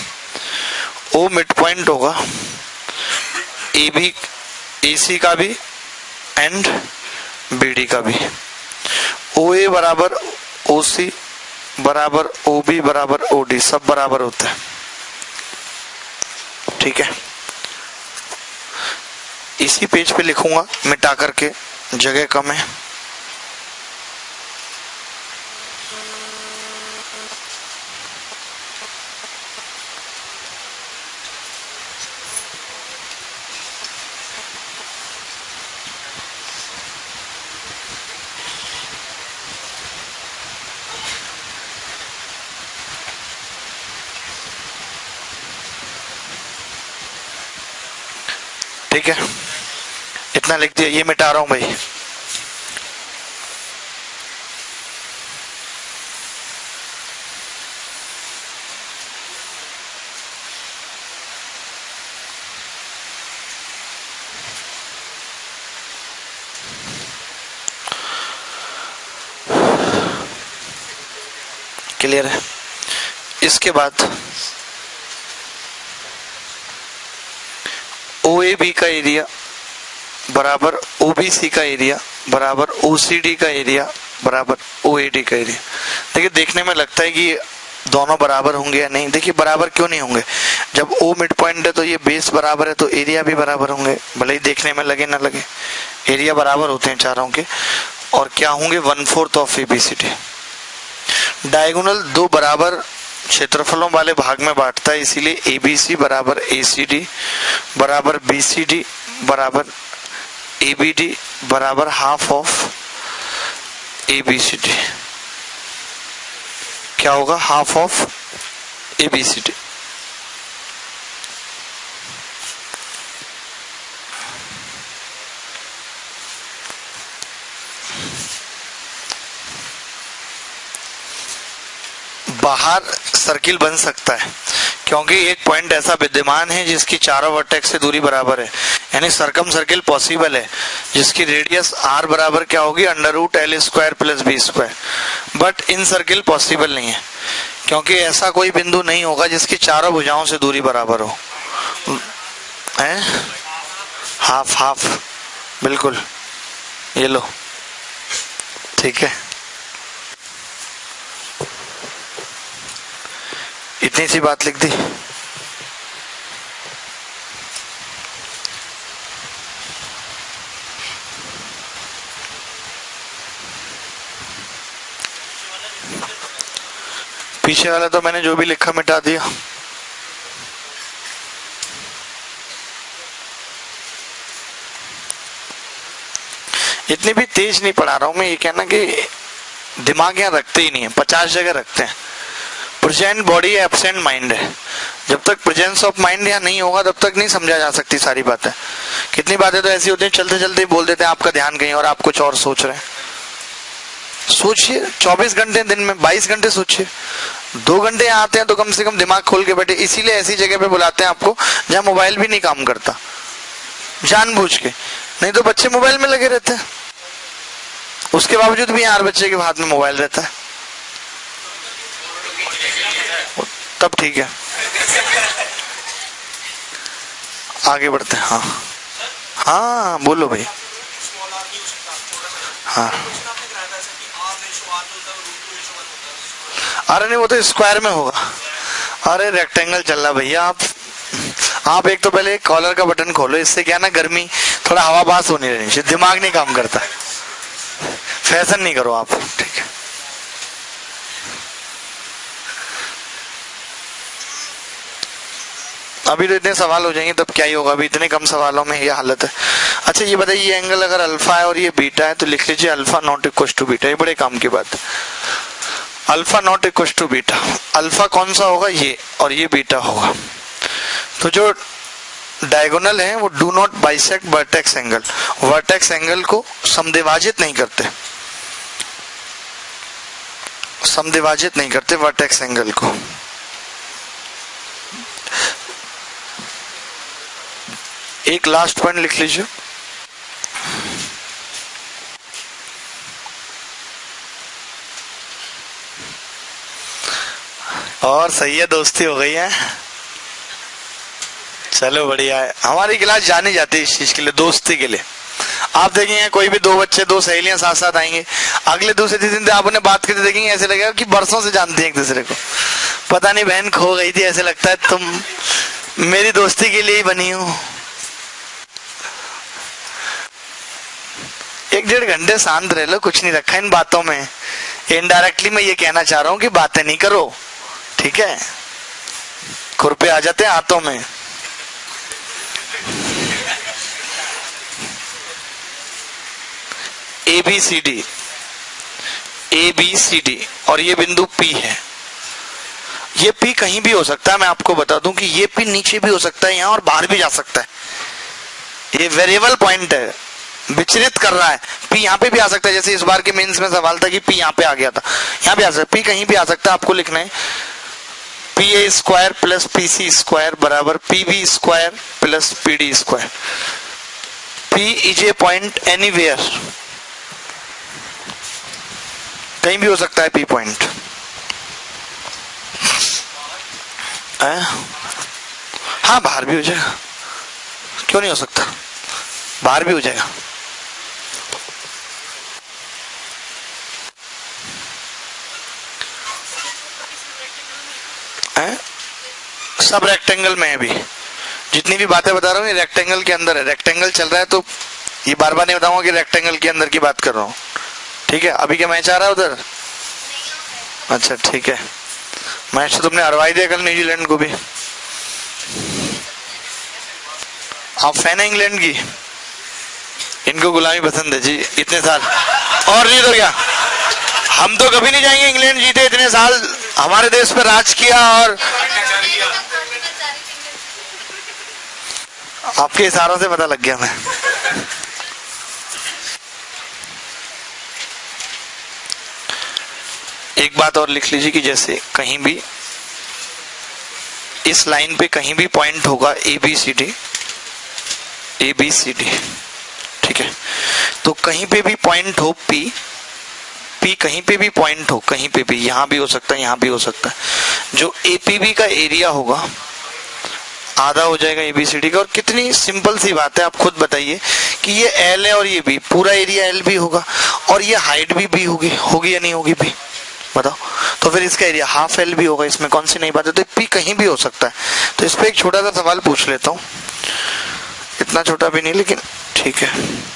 ओ मिड पॉइंट होगा ए बी ए सी का भी एंड बी डी का भी। ओ ए बराबर ओ सी बराबर ओ बी बराबर ओ डी, सब बराबर होता है, ठीक है। इसी पेज पे लिखूंगा मिटा करके, जगह कम है। ठीक है, इतना लिख दिया, ये मिटा रहा हूं भाई। क्लियर है। इसके बाद ओ ए बी का एरिया बराबर ओ बी सी का एरिया बराबर ओ सी डी का एरिया बराबर ओ ए डी का एरिया। देखिए, देखने में लगता है कि दोनों बराबर होंगे या नहीं। देखिए, बराबर क्यों नहीं होंगे? जब ओ मिड पॉइंट है तो ये बेस बराबर है, तो एरिया भी बराबर होंगे, भले ही देखने में लगे ना लगे। एरिया बराबर होते हैं चारों के, और क्या होंगे? 1/4 of A B C D. Diagonal दो बराबर क्षेत्रफलों वाले भाग में बांटता है, इसीलिए ए बी सी बराबर ए सी डी बराबर बी सी डी बराबर ए बी डी बराबर half of A B C D. क्या होगा? Half of A B C D. बाहर सर्किल बन सकता है क्योंकि एक पॉइंट ऐसा विद्यमान है जिसकी चारों वर्टेक्स से दूरी बराबर है, यानी सर्कम सर्किल पॉसिबल है जिसकी रेडियस r बराबर क्या होगी? √L square plus B square. But in circle possible नहीं है क्योंकि ऐसा कोई बिंदु नहीं होगा जिसकी चारों भुजाओं से दूरी बराबर हो। हैं? हाफ हाफ, बिल्कुल, ये लो, ठीक है। इतनी सी बात लिख दी। पीछे वाला तो मैंने जो भी लिखा मिटा दिया। इतनी भी तेज नहीं पढ़ा रहा हूं मैं, ये कहना कि दिमाग यहाँ रखते ही नहीं है, 50 जगह रखते हैं। प्रेजेंट बॉडी है, एब्सेंट माइंड है। जब तक प्रेजेंस ऑफ माइंड यहाँ नहीं होगा तब तक नहीं समझा जा सकती सारी बातें। कितनी बातें तो ऐसी होती हैं, चलते चलते बोल देते हैं आपका ध्यान कहीं और आप कुछ और सोच रहे हैं। सोचिए, 24 घंटे दिन में 22 घंटे सोचिए, 2 घंटे यहाँ आते हैं तो कम से कम दिमाग खोल के बैठे। इसीलिए ऐसी जगह पे बुलाते हैं आपको जहाँ मोबाइल भी नहीं काम करता, जानबूझ के। नहीं तो बच्चे मोबाइल में लगे रहते हैं, उसके बावजूद भी हर बच्चे के हाथ में मोबाइल रहता है। तब ठीक है, आगे बढ़ते हैं। हाँ हाँ, बोलो भाई। हाँ, अरे नहीं, वो तो स्क्वायर में होगा। अरे रेक्टेंगल चल रहा भैया, आप एक तो पहले कॉलर का बटन खोलो, इससे क्या ना गर्मी थोड़ा हवा पास होनी रहनी चाहिए, दिमाग नहीं काम करता। फैशन नहीं करो आप, ठीक है। अभी तो इतने सवाल हो जाएंगे तब क्या ही होगा, अभी इतने कम सवालों में ये हालत है। अच्छा ये बताइए, ये एंगल अगर अल्फा है और ये बीटा है तो लिख लीजिए alpha not equal to beta, ये बड़े काम की बात है। Alpha not equal to beta, alpha कौन सा होगा, ये, और ये बीटा होगा। तो जो डायगोनल है वो do not bisect vertex angle, vertex angle को समद्विभाजित नहीं करते, समद्विभाजित नहीं करते वर्टेक्स एंगल को। एक लास्ट पॉइंट लिख लीजिए, और सही है, दोस्ती हो गई है। चलो बढ़िया है, हमारी क्लास जानी जाती है इस चीज के लिए, दोस्ती के लिए। आप देखेंगे कोई भी दो बच्चे, दो सहेलियां साथ साथ आएंगे, अगले दूसरे दिन आप उन्हें बात करते देखेंगे, ऐसे लगेगा कि बरसों से जानते हैं एक दूसरे को। पता नहीं बहन खो गई थी, ऐसे लगता है तुम मेरी दोस्ती के लिए ही बनी हो। 1-1.5 घंटे शांत रह लो, कुछ नहीं रखा इन बातों में। इनडायरेक्टली मैं ये कहना चाह रहा हूं कि बातें नहीं करो, ठीक है। खुरपे आ जाते हैं हाथों में। ABCD, ABCD और ये बिंदु P है। ये P कहीं भी हो सकता है, मैं आपको बता दूं कि ये P नीचे भी हो सकता है, यहां और बाहर भी जा सकता है। ये वेरिएबल पॉइंट है, विचलित कर रहा है। P यहाँ पे भी आ सकता है, जैसे इस बार के मेंस में सवाल था कि P यहाँ पे आ गया था, यहाँ भी आ सकता है। P कहीं भी आ सकता है, आपको लिखना है PA square plus PC square बराबर PB square plus PD square. P is a point anywhere, कहीं भी हो सकता है P पॉइंट। हाँ बाहर भी हो जाएगा, क्यों नहीं हो सकता, बाहर भी हो जाएगा। सब रेक्टेंगल में है, भी जितनी भी बातें बता रहा हूँ ये रेक्टेंगल के अंदर है। रेक्टेंगल चल रहा है तो ये बार बार नहीं बताऊंगा कि रेक्टेंगल के अंदर की बात कर रहा हूँ, ठीक है। अभी क्या मैच आ रहा है उधर? अच्छा ठीक है, मैच तो तुमने हरवाई दिया कल न्यूजीलैंड को भी। आप फैन है इंग्लैंड की? इनको गुलामी पसंद है जी, इतने साल और नहीं तो क्या। हम तो कभी नहीं जाएंगे, इंग्लैंड जीते इतने साल, हमारे देश पर राज किया। और आपके इशारों से पता लग गया मैं। एक बात और लिख लीजिए कि जैसे कहीं भी इस लाइन पे कहीं भी पॉइंट होगा ABCD, ABCD, ठीक है। तो कहीं पे भी पॉइंट हो P कहीं पे भी पॉइंट हो, कहीं पे भी, यहां भी हो सकता है, यहां भी हो सकता है। जो APB का एरिया होगा आधा हो जाएगा ABCD का। और कितनी सिंपल सी बात है, आप खुद बताइए कि ये L है और ये B, पूरा एरिया L भी होगा और ये हाइट भी B होगी या नहीं होगी B, बताओ। तो फिर इसका एरिया हाफ L भी होगा, इसमें कौन सी नई बात है। तो P कहीं भी हो सकता है। तो इस पे एक छोटा सा सवाल पूछ लेता हूं, इतना छोटा भी नहीं लेकिन ठीक है।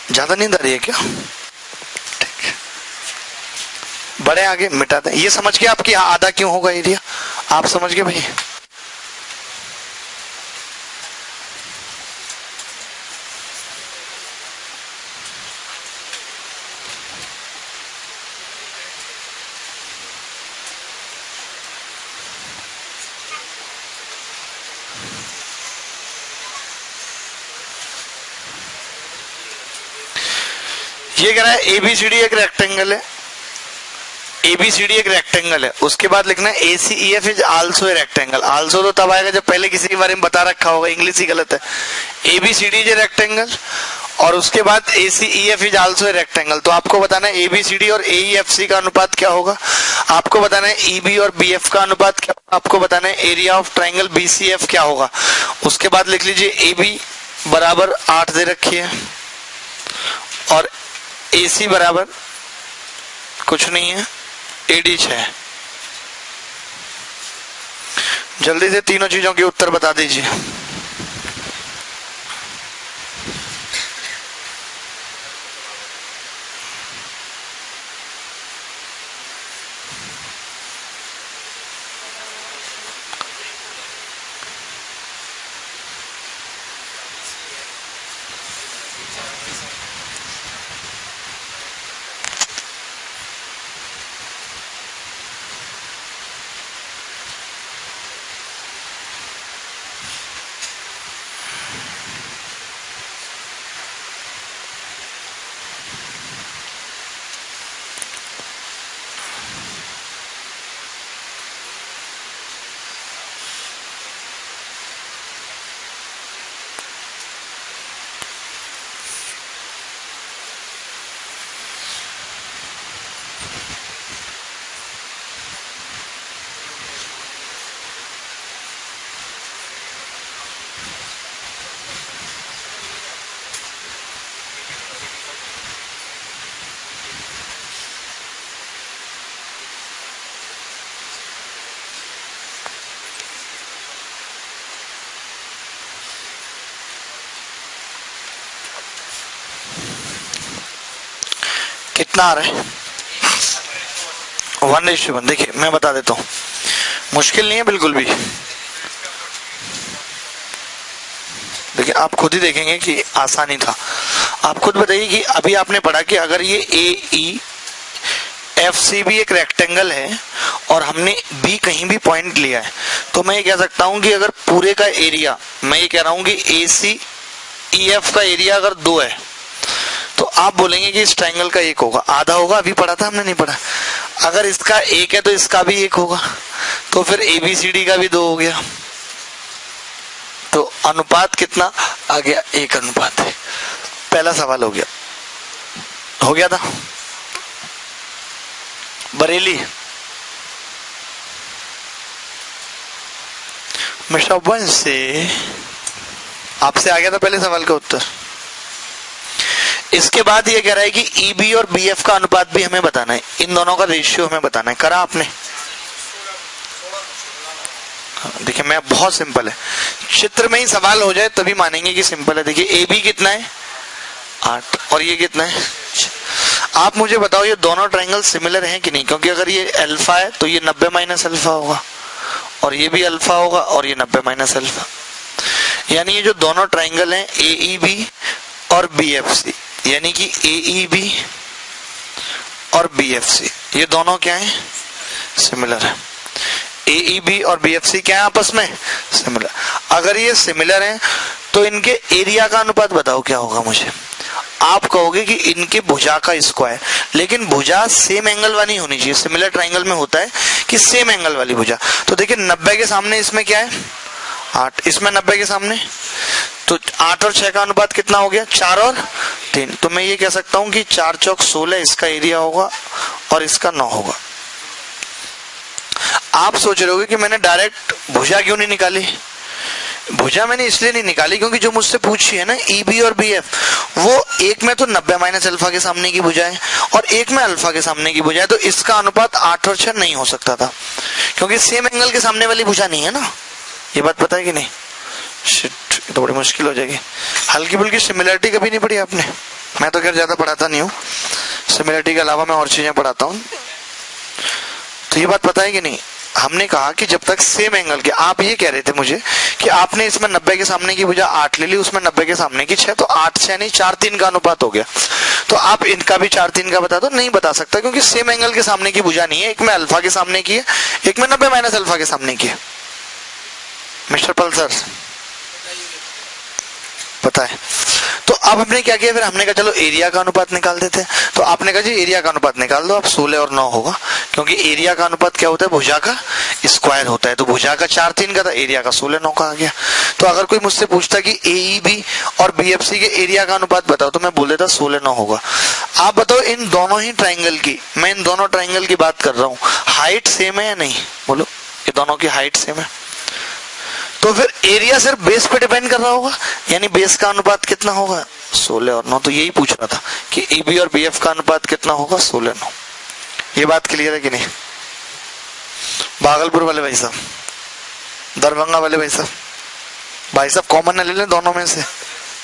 ज्यादा नींद आ रही है क्या? ठीक है, बड़े आगे मिटाते हैं। ये समझ के आपकी आधा क्यों होगा एरिया, आप समझ गए भाई। ये कह रहा है ABCD एक रेक्टेंगल है, ABCD एक रेक्टेंगल है। उसके बाद लिखना है ACEF is also a rectangle. Also तो तब आएगा जब पहले किसी के बारे में बता रखा होगा, इंग्लिश ही गलत है। ABCD इज ए रेक्टेंगल और उसके बाद ACEF is also a rectangle. तो आपको बताना है ABCD और AEFC का अनुपात क्या होगा, आपको बताना है EB और BF का अनुपात क्या होगा, आपको बताना है एरिया ऑफ ट्राइंगल BCF क्या होगा। उसके बाद लिख लीजिए AB बराबर 8 दे रखी है और AC बराबर कुछ नहीं है, AD 6। जल्दी से तीनों चीजों के उत्तर बता दीजिए। कितना आ रहा है? 1:1। देखिए मैं बता देता हूं, मुश्किल नहीं है बिल्कुल भी। देखिए आप खुद ही देखेंगे कि आसानी था। आप खुद बताइए कि अभी आपने पढ़ा कि अगर ये AEFC भी एक रेक्टेंगल है और हमने B कहीं भी पॉइंट लिया है, तो मैं ये कह सकता हूं कि अगर पूरे का एरिया, मैं ये कह रहा हूं कि ACEF का एरिया अगर 2 है, तो आप बोलेंगे कि इस ट्रायंगल का 1 होगा, आधा होगा। अभी पढ़ा था हमने, नहीं पढ़ा? अगर इसका 1 है तो इसका भी 1 होगा, तो फिर ABCD का भी 2 हो गया। तो अनुपात कितना आ गया? 1:1 है। पहला सवाल हो गया था। बरेली मिस्टर वंश से आपसे आ गया था पहले सवाल का उत्तर। इसके बाद ये कह रहा है कि EB और BF का अनुपात भी हमें बताना है, इन दोनों का रेशियो हमें बताना है। करा आपने? देखिए मैं बहुत सिंपल है, चित्र में ही सवाल हो जाए तभी मानेंगे कि सिंपल है। देखिए AB कितना है? 8 और ये कितना है? आप मुझे बताओ ये दोनों ट्रायंगल सिमिलर हैं कि नहीं? क्योंकि अगर ये अल्फा है तो ये 90 माइनस अल्फा होगा और ये भी अल्फा होगा और ये 90 माइनस अल्फा। यानी ये जो दोनों ट्रायंगल हैं AEB और BFC, यानी कि AEB और BFC ये दोनों क्या है? सिमिलर है। AEB और BFC क्या है आपस में? सिमिलर। अगर ये सिमिलर हैं तो इनके एरिया का अनुपात बताओ क्या होगा मुझे? आप कहोगे कि इनके भुजा का स्क्वायर, लेकिन भुजा सेम एंगल वाली होनी चाहिए। सिमिलर ट्रायंगल में होता है कि सेम एंगल वाली भुजा। तो देखिए 90 के सामने इसमें क्या है? 8, इसमें 90 के सामने, तो 8 और 6 का अनुपात कितना हो गया? 4 और 3। तो मैं ये कह सकता हूं कि 4 चौक 16 इसका एरिया होगा और इसका 9 होगा। आप सोच रहे होगे कि मैंने डायरेक्ट भुजा क्यों नहीं निकाली? भुजा मैंने इसलिए नहीं निकाली क्योंकि जो मुझसे पूछी है ना EB और BF, वो एक में तो 90 माइनस अल्फा के सामने की भुजा है और एक में अल्फा के सामने की भुजा है, तो इसका अनुपात 8 और 6 नहीं हो सकता था क्योंकि सेम एंगल के सामने वाली भुजा नहीं है ना। ये बात पता है कि नहीं? शिट, तो बड़ी मुश्किल हो जाएगी। हल्की फुल्की सिमिलरिटी कभी नहीं पढ़ी आपने? मैं तो खैर ज्यादा पढ़ाता नहीं हूँ, सिमिलरिटी के अलावा मैं और चीजें पढ़ाता हूँ। तो ये बात पता है कि नहीं? हमने कहा कि जब तक सेम एंगल के, आप ये कह रहे थे मुझे कि आपने इसमें 90 के सामने की भुजा 8 ले ली, उसमें 90 के सामने की 6, तो 8 6 नहीं 4 3 का अनुपात हो गया। तो आप इनका भी 4 3 का बता दो। नहीं बता सकता क्योंकि सेम एंगल के सामने की भुजा नहीं है, एक में अल्फा के सामने की है, एक में 90 माइनस अल्फा के सामने की है। मिस्टर पल्सर पता है? तो अब हमने क्या किया, फिर हमने कहा चलो एरिया का अनुपात निकाल देते हैं। तो आपने कहा जी एरिया का अनुपात निकाल दो, अब 16 और 9 होगा, क्योंकि एरिया का अनुपात क्या होता है? भुजा का स्क्वायर होता है। तो भुजा का 4 3 का था, एरिया का 16 9 का आ गया। तो अगर कोई मुझसे पूछता कि AEB और BFC के एरिया का अनुपात बताओ, तो मैं बोल देता 16 9 होगा। आप बताओ इन दोनों ही ट्राइंगल की, मैं इन दोनों ट्राइंगल की बात कर रहा हूँ, हाइट सेम है या नहीं? बोलो, ये दोनों की हाइट सेम है। तो फिर एरिया सिर्फ बेस पे डिपेंड कर रहा होगा, यानी बेस का अनुपात कितना होगा 16 और 9। तो यही पूछ रहा था कि AB और BF का अनुपात कितना होगा 16 9। ये बात क्लियर है कि नहीं? भागलपुर वाले भाई साहब, दरभंगा वाले भाई साहब कॉमन ले लें दोनों में से,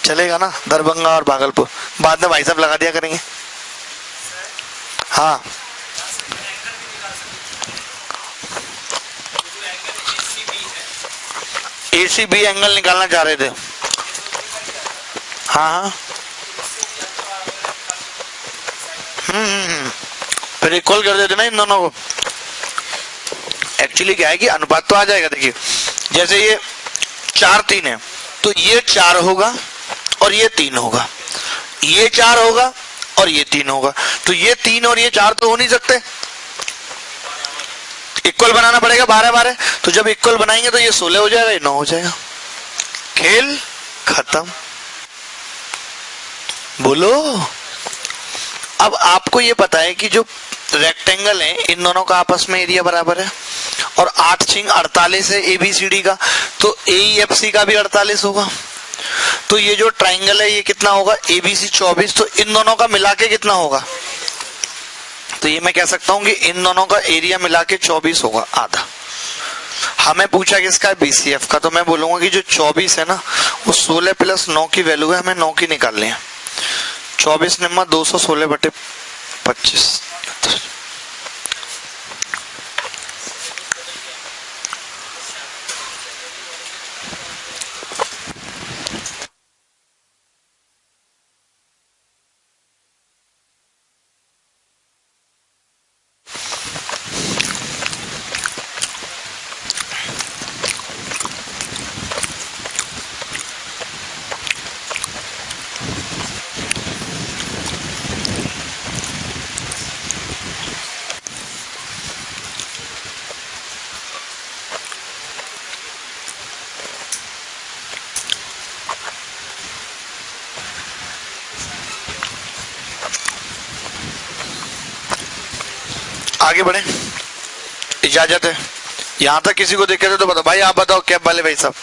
चलेगा ना? दरभंगा और भागलपुर, बाद में भाई साहब लगा दिया करेंगे। हाँ ACB एंगल निकालना चाह रहे थे। हाँ फिर इक्वल कर देते ना इन दोनों को। एक्चुअली क्या है कि अनुपात तो आ जाएगा। देखिए जैसे ये 4 3 है तो ये 4 होगा और ये 3 होगा, ये 4 होगा और ये 3 होगा। तो ये 3 और ये 4 तो हो नहीं सकते, इक्वल बनाना पड़ेगा 12 12। तो जब इक्वल बनाएंगे तो ये 16 हो जाएगा, ये 9 हो जाएगा, खेल खत्म। बोलो। अब आपको ये पता है कि जो रेक्टेंगल है इन दोनों का आपस में एरिया बराबर है और 8 6 48 है ABCD का, तो AEFC का भी 48 होगा। तो ये जो ट्राइंगल है ये कितना होगा ABC 24। तो इन दोनों का मिला के कितना होगा? तो ये मैं कह सकता हूं कि इन दोनों का एरिया मिला के 24 होगा, आधा। हमें पूछा किसका है BCF का, तो मैं बोलूंगा कि जो 24 है ना वो 16 प्लस 9 की वैल्यू है, हमें 9 की निकालनी है। 24 निम्मा 216/25। आगे बढ़े, इजाजत है। यहां तक किसी को देखे तो बताओ भाई, आप बताओ कैब वाले भाई साहब,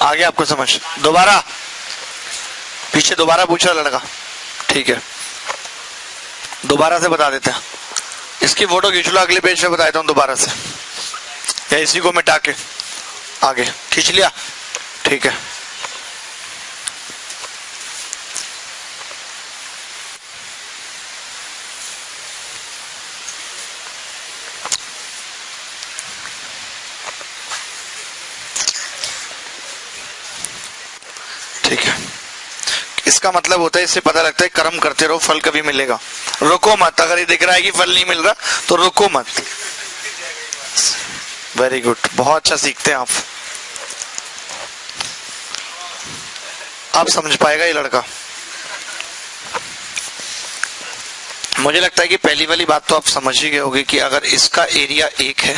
आगे आपको समझ? दोबारा पीछे दोबारा पूछ रहा लड़का, ठीक है दोबारा से बता देते हैं। इसकी फोटो खींच लो, अगले पेज पे बता देता हूं दोबारा से, या इसी को मिटा के आगे खींच लिया, ठीक है। ठीक है, इसका मतलब होता है, इससे पता लगता है कर्म करते रहो फल कभी मिलेगा, रुको मत। अगर ये दिख रहा है कि फल नहीं मिल रहा तो रुको मत। वेरी गुड, बहुत अच्छा सीखते हैं आप समझ पाएगा ये लड़का। मुझे लगता है कि पहली वाली बात तो आप समझ ही गए होंगे कि अगर इसका एरिया 1 है,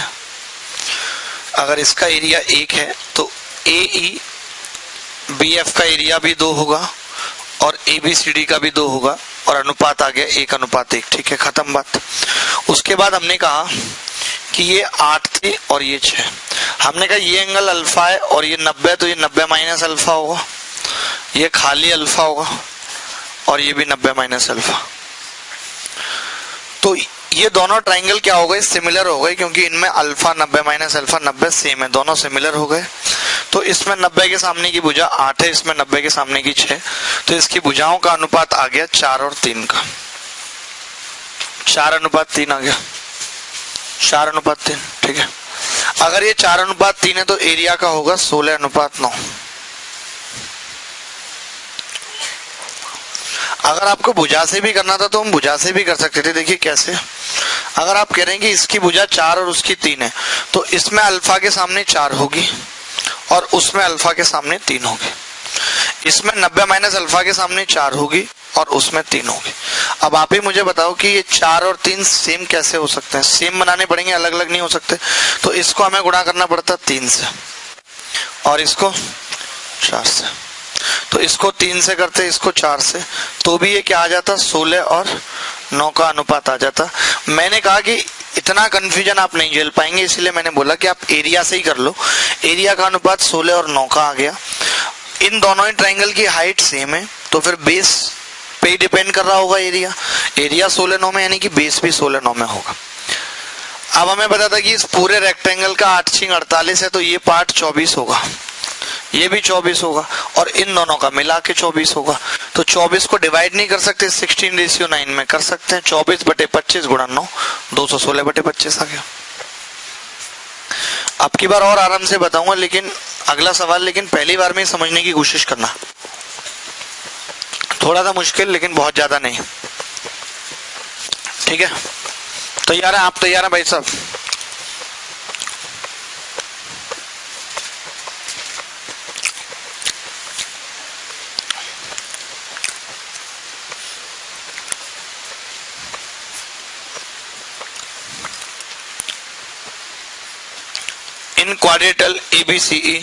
अगर इसका एरिया 1 है तो AEBF का एरिया भी 2 होगा और ABCD का भी 2 होगा और अनुपात आ गया 1:1। ठीक है, खत्म बात। उसके बाद हमने कहा कि ये 8 थे और ये 6। हमने कहा ये एंगल अल्फा है और ये 90, तो ये 90 माइनस अल्फा होगा, ये खाली अल्फा होगा और ये भी 90 माइनस अल्फा। तो ये दोनों ट्राइंगल क्या हो गए? सिमिलर हो गए, क्योंकि इनमें अल्फा 90 माइनस अल्फा 90 सेम है, दोनों सिमिलर हो गए। तो इसमें 90 के सामने की भुजा 8 है, इसमें 90 के सामने की 6, तो इसकी भुजाओं का अनुपात आ गया 4 और 3 का। 4:3 आ गया, 4:3। ठीक है, अगर ये 4:3 है तो एरिया का होगा 16:9। अगर आपको भुजा से भी करना था तो हम भुजा से भी कर सकते थे। देखिए कैसे, अगर आप कह रहे हैं कि इसकी भुजा 4 और उसकी 3 है, तो इसमें अल्फा के सामने 4 होगी और उसमें अल्फा के सामने 3 होगी। इसमें 90 माइनस अल्फा के सामने 4 होगी और उसमें 3 होगी। अब आप ही मुझे बताओ कि ये 4 और 3 सेम कैसे हो सकते हैं? सेम बनाने पड़ेंगे, अलग अलग नहीं हो सकते। तो इसको हमें गुणा करना पड़ता 3 से और इसको 4 से। तो इसको 3 से करते, इसको 4 से, तो भी ये क्या आ जाता? 16 और 9 का अनुपात आ जाता। मैंने कहा कि इतना कंफ्यूजन आप नहीं झेल पाएंगे, इसलिए मैंने बोला कि आप एरिया से ही कर लो। एरिया का अनुपात 16 और 9 का आ गया। इन दोनों ही ट्राइंगल की हाइट सेम है, तो फिर बेस पे ही डिपेंड कर रहा होगा एरिया। एरिया 16 9 में, यानी कि बेस भी 16 9 में होगा। अब हमें पता था कि इस पूरे रेक्टेंगल का 8 6 48 है, तो ये पार्ट 24 होगा, ये भी 24 होगा, और इन दोनों का मिला के 24 होगा। तो 24 को डिवाइड नहीं कर सकते, 16:9 में कर सकते हैं। 24/25 गुणा 9, 216/25 आ गया। अब की बार और आराम से बताऊंगा, लेकिन अगला सवाल, लेकिन पहली बार में समझने की कोशिश करना। थोड़ा सा मुश्किल, लेकिन बहुत ज्यादा नहीं। ठीक है, तैयार है आप? तैयार है भाई साहब? In quadrilateral ABCE,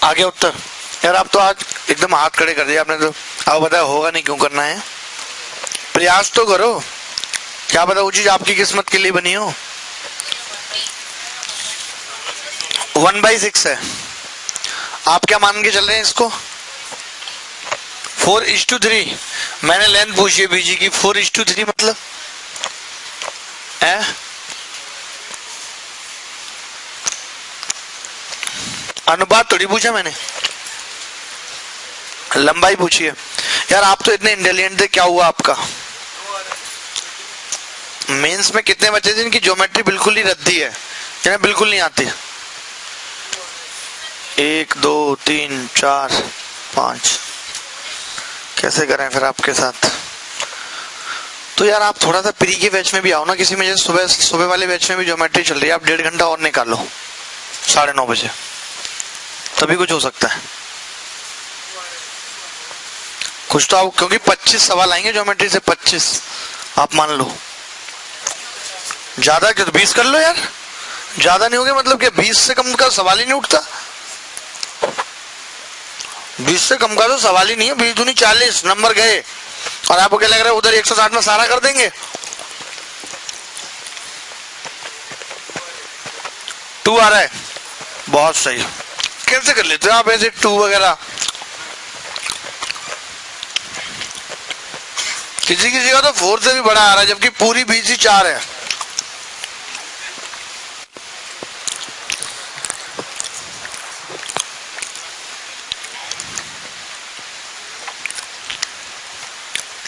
आगे उत्तर। यार आप तो आज एकदम हाथ खड़े कर दिए आपने, तो अब बताया होगा नहीं, क्यों करना है? प्रयास तो करो, क्या पता वो चीज आपकी किस्मत के लिए बनी हो। 1/6 है, आप क्या मान के चल रहे हैं इसको? 4:3। मैंने लेंथ पूछी है बीजी की, 4:3 मतलब है? अनुपात थोड़ी पूछा मैंने, लंबाई पूछी है। यार आप तो इतने इंटेलिजेंट थे, क्या हुआ आपका? मेंस में कितने बच्चे थे जिनकी ज्योमेट्री बिल्कुल ही रद्दी है, जिन्हें बिल्कुल नहीं आती? 1 2 3 4 5। कैसे करें फिर आपके साथ? तो यार आप थोड़ा सा प्री के बैच में भी आओ ना किसी में, जैसे सुबह वाले बैच में भी ज्योमेट्री चल रही है, आप 1.5 घंटा और निकालो, 9:30 बजे, तभी कुछ हो सकता है कुछ तो आप, क्योंकि 25 सवाल आएंगे ज्योमेट्री से, 25 आप मान लो। ज्यादा क्या, 20 कर लो यार, ज्यादा नहीं हो गया मतलब क्या? 20 से कम का सवाल ही नहीं उठता, 20 से कम का तो सवाल ही नहीं है। 20 दूनी 40 नंबर गए, और आपको क्या लग रहा है उधर 160 में सारा कर देंगे? 2 आ रहा है, बहुत सही। कैसे कर लेते हो आप ऐसे 2 वगैरह? किसी किसी का तो 4 से भी बड़ा आ रहा है, जबकि पूरी BC 4 है।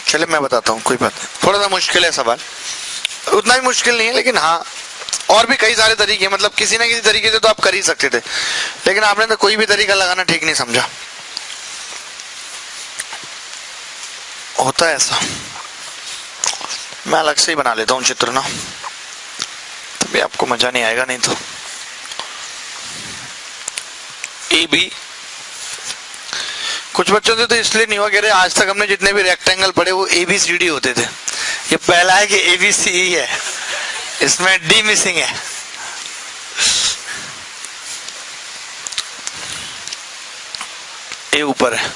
चले मैं बताता हूँ, कोई बात नहीं, थोड़ा सा मुश्किल है सवाल, उतना भी मुश्किल नहीं है, लेकिन हाँ और भी कई सारे तरीके, मतलब किसी ना किसी तरीके से तो आप कर ही सकते थे, लेकिन आपने तो कोई भी तरीका लगाना ठीक नहीं समझा। होता है ऐसा, मैं अलग से ही बना लेता हूँ चित्र ना, तभी आपको मजा नहीं आएगा, नहीं तो। AB कुछ बच्चों से तो इसलिए नहीं हुआ, कह रहे आज तक हमने जितने भी रेक्टेंगल पढ़े वो ABCD होते थे, ये पहला है कि ABCE है, इसमें D मिसिंग है। A ऊपर है।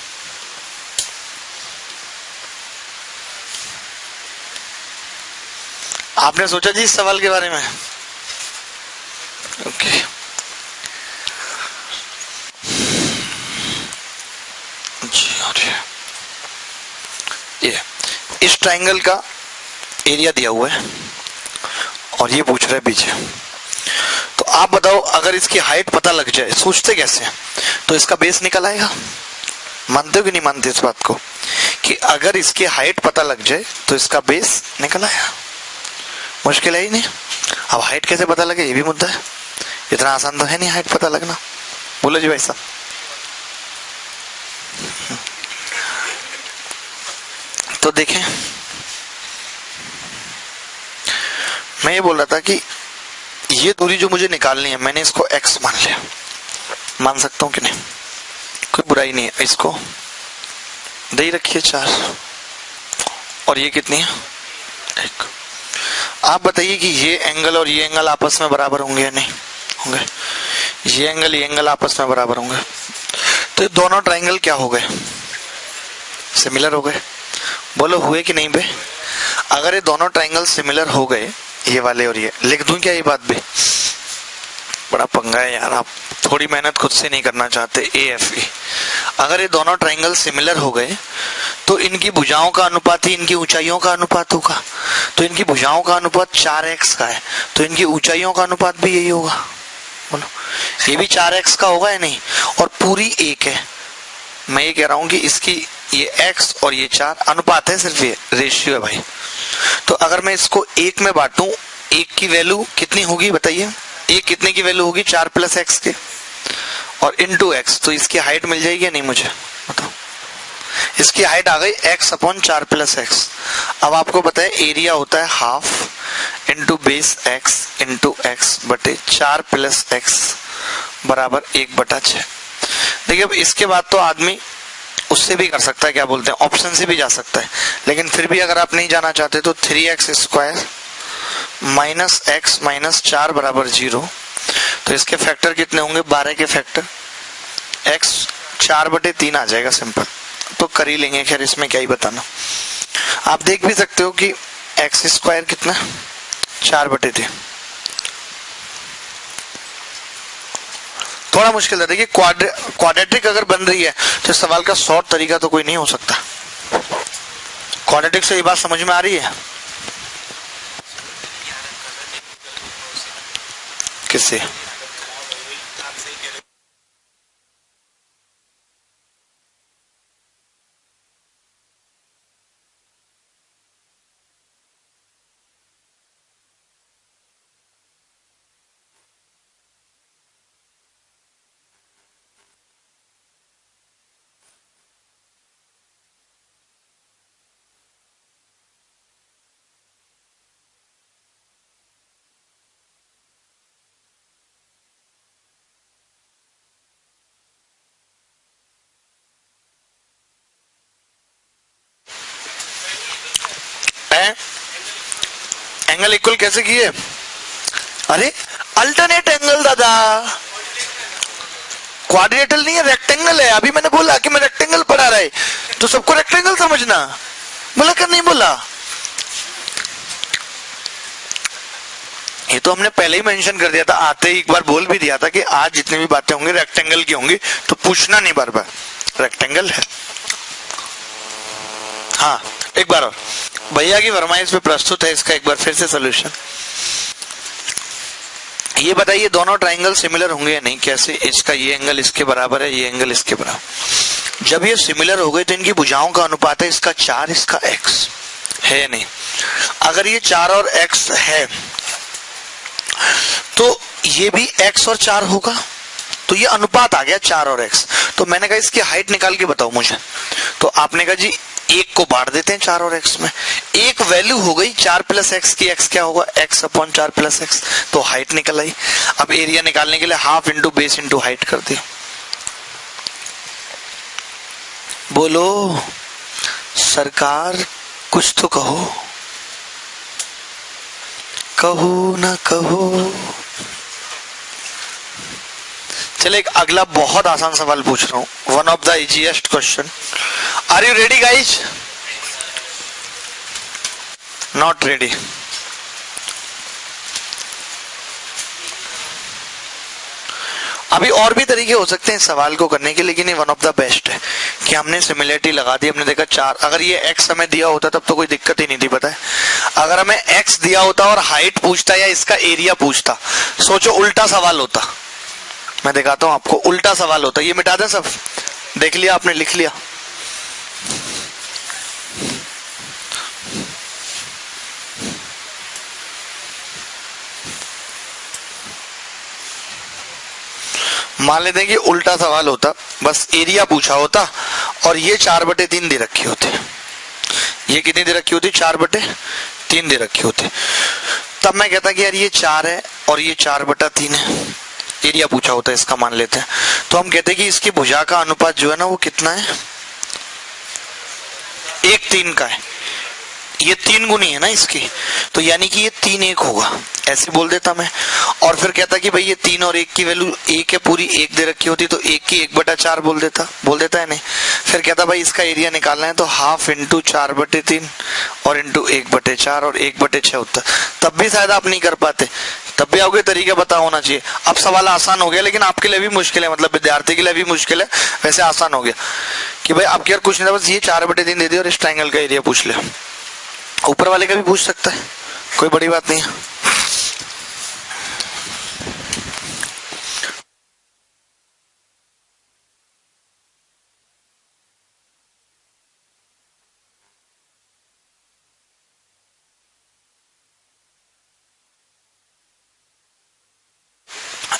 आपने सोचा जी इस सवाल के बारे में? ओके जी, और ये इस ट्राइंगल का एरिया दिया हुआ है, और ये पूछ रहा है पीछे। तो आप बताओ, अगर इसकी हाइट पता लग जाए, सोचते कैसे हैं, तो इसका बेस निकल आएगा। मानते हो कि नहीं मानते इस बात को, कि अगर इसकी हाइट पता लग जाए तो इसका बेस निकल आएगा? मुश्किल है ही नहीं। अब हाइट कैसे पता लगे, ये भी मुद्दा है। इतना आसान तो है नहीं हाइट पता लगना। बोलो जी भाई साहब। तो देखें, मैं ये बोल रहा था कि ये दूरी जो मुझे निकालनी है, मैंने इसको x मान लिया। मान सकता हूं कि नहीं? कोई बुराई नहीं है। इसको दे ही रखिए 4, और ये कितनी है? 1। आप बताइए कि ये एंगल और ये एंगल आपस में बराबर होंगे या नहीं होंगे? ये एंगल आपस में बराबर होंगे। तो ये दोनों ट्राइंगल क्या हो गए? सिमिलर हो गए। बोलो हुए कि नहीं बे? अगर ये दोनों ट्राइंगल सिमिलर हो गए, ये वाले और ये, लिख दूं क्या ये बात भी? बड़ा पंगा है यार, आप थोड़ी मेहनत खुद से नहीं करना चाहते। AFE, अगर ये दोनों ट्राइंगल सिमिलर हो गए तो इनकी भुजाओं का अनुपात ही इनकी ऊंचाइयों का अनुपात होगा। तो इनकी भुजाओं का अनुपात 4x का है, तो इनकी ऊंचाइयों का अनुपात भी यही होगा। बोलो, ये भी 4x का होगा या नहीं? और पूरी 1 है। मैं ये कह रहा हूं कि इसकी ये x और ये 4 अनुपात है, सिर्फ ये रेशियो है भाई। तो अगर मैं इसको 1 में बांटूं, 1 की वैल्यू कितनी होगी बताइए? 1 कितने की वैल्यू होगी? 4 + x के, और इंटू x। तो इसकी हाइट मिल जाएगी या नहीं मुझे? बताओ। इसकी हाइट आ गई x/4 + x। अब आपको पता है एरिया होता है half into base x into x बटे 4 + x बराबर 1/6। देखिए, अब इसके बाद तो आदमी उससे भी कर सकता है, क्या बोलते हैं, ऑप्शन से भी जा सकता है। लेकिन फिर भी अगर आप नहीं जाना चाहते तो 3x² - x - 4 बराबर 0। तो इसके फैक्टर कितने होंगे? 12 के फैक्टर। x 4/3 आ जाएगा, सिंपल। तो कर ही लेंगे, खैर इसमें क्या ही बताना। आप देख भी सकते हो कि x² कितना? 4/3। थोड़ा मुश्किल है। देखिए, क्वाड्रेटिक अगर बन रही है तो इस सवाल का शॉर्ट तरीका तो कोई नहीं हो सकता। क्वाड्रेटिक से ये बात समझ में आ रही है? किससे? एंगल इक्वल कैसे किए? अरे अल्टरनेट एंगल दादा, क्वाड्रिलेटरल नहीं है, रेक्टेंगल है। अभी मैंने बोला कि मैं रेक्टेंगल पढ़ा रहा है, तो सबको रेक्टेंगल समझना। बोला कर नहीं बोला? ये तो हमने पहले ही मेंशन कर दिया था, आते ही एक बार बोल भी दिया था कि आज जितनी भी बातें होंगी रेक्टेंगल की होंगी, तो पूछना नहीं बार बार। रेक्टेंगल है। हाँ, एक बार और भैया की फरमाइश पे प्रस्तुत है इसका एक बार फिर से सॉल्यूशन। ये बताइए दोनों ट्राइंगल सिमिलर होंगे या नहीं? कैसे? इसका ये एंगल इसके बराबर है, ये एंगल इसके बराबर। जब ये सिमिलर हो गए तो इनकी भुजाओं का अनुपात है इसका 4, इसका x है या नहीं? अगर ये 4 और x है तो ये भी x और 4 होगा, तो ये अनुपात आ गया 4 और x। तो मैंने कहा इसकी हाइट निकाल के बताओ मुझे। तो आपने कहा जी 1 को बांट देते हैं 4 और x में। एक वैल्यू हो गई 4 + x की, x क्या होगा? x/4 + x। तो हाइट निकल आई। अब एरिया निकालने के लिए half into base into height कर दिया। बोलो सरकार, कुछ तो कहो, कहो ना कहो। चले एक अगला बहुत आसान सवाल पूछ रहा हूं, one of the easiest question. Are you ready guys? Not ready? अभी और भी तरीके हो सकते हैं इस सवाल को करने के, लेकिन ये वन ऑफ द बेस्ट है कि हमने सिमिलरिटी लगा दी, हमने देखा 4, अगर ये x हमें दिया होता तब तो कोई दिक्कत ही नहीं थी, पता है। अगर हमें x दिया होता और हाइट पूछता या इसका एरिया पूछता, सोचो उल्टा सवाल होता। मैं दिखाता हूं आपको, उल्टा सवाल होता। ये मिटा दें सब, देख लिया आपने, लिख लिया। मान लेते हैं कि उल्टा सवाल होता, बस एरिया पूछा होता और ये 4/3 दे रखी होती। ये कितनी दे रखी होती? 4/3 दे रखी होती। तब मैं कहता कि यार ये 4 है और ये 4/3 है, एरिया पूछा होता है इसका, मान लेते हैं। तो हम कहते हैं कि इसकी भुजा का अनुपात जो है ना वो कितना है? 1:3 का है। ये 3 गुनी है ना इसकी, तो यानी कि ये 3:1 होगा, ऐसे बोल देता मैं। और फिर कहता कि भाई ये 3 और 1 की वैल्यू 1 है, पूरी 1 दे रखी होती तो 1 की 1/4 बोल देता है नहीं। फिर कहता भाई इसका एरिया निकालना है तो हाफ इंटू 4/3 और इंटू 1/4 और 1/6 होता। तब भी शायद आप नहीं कर पाते, तब भी आपके तरीका पता होना चाहिए। अब सवाल आसान हो गया, लेकिन आपके लिए भी मुश्किल है, मतलब विद्यार्थी के लिए भी मुश्किल है, वैसे आसान हो गया कि भाई आपके यार कुछ नहीं था, बस ये 4/3 दे दिया और इस ट्रायंगल का एरिया पूछ ले। ऊपर वाले का भी पूछ सकता है, कोई बड़ी बात नहीं है।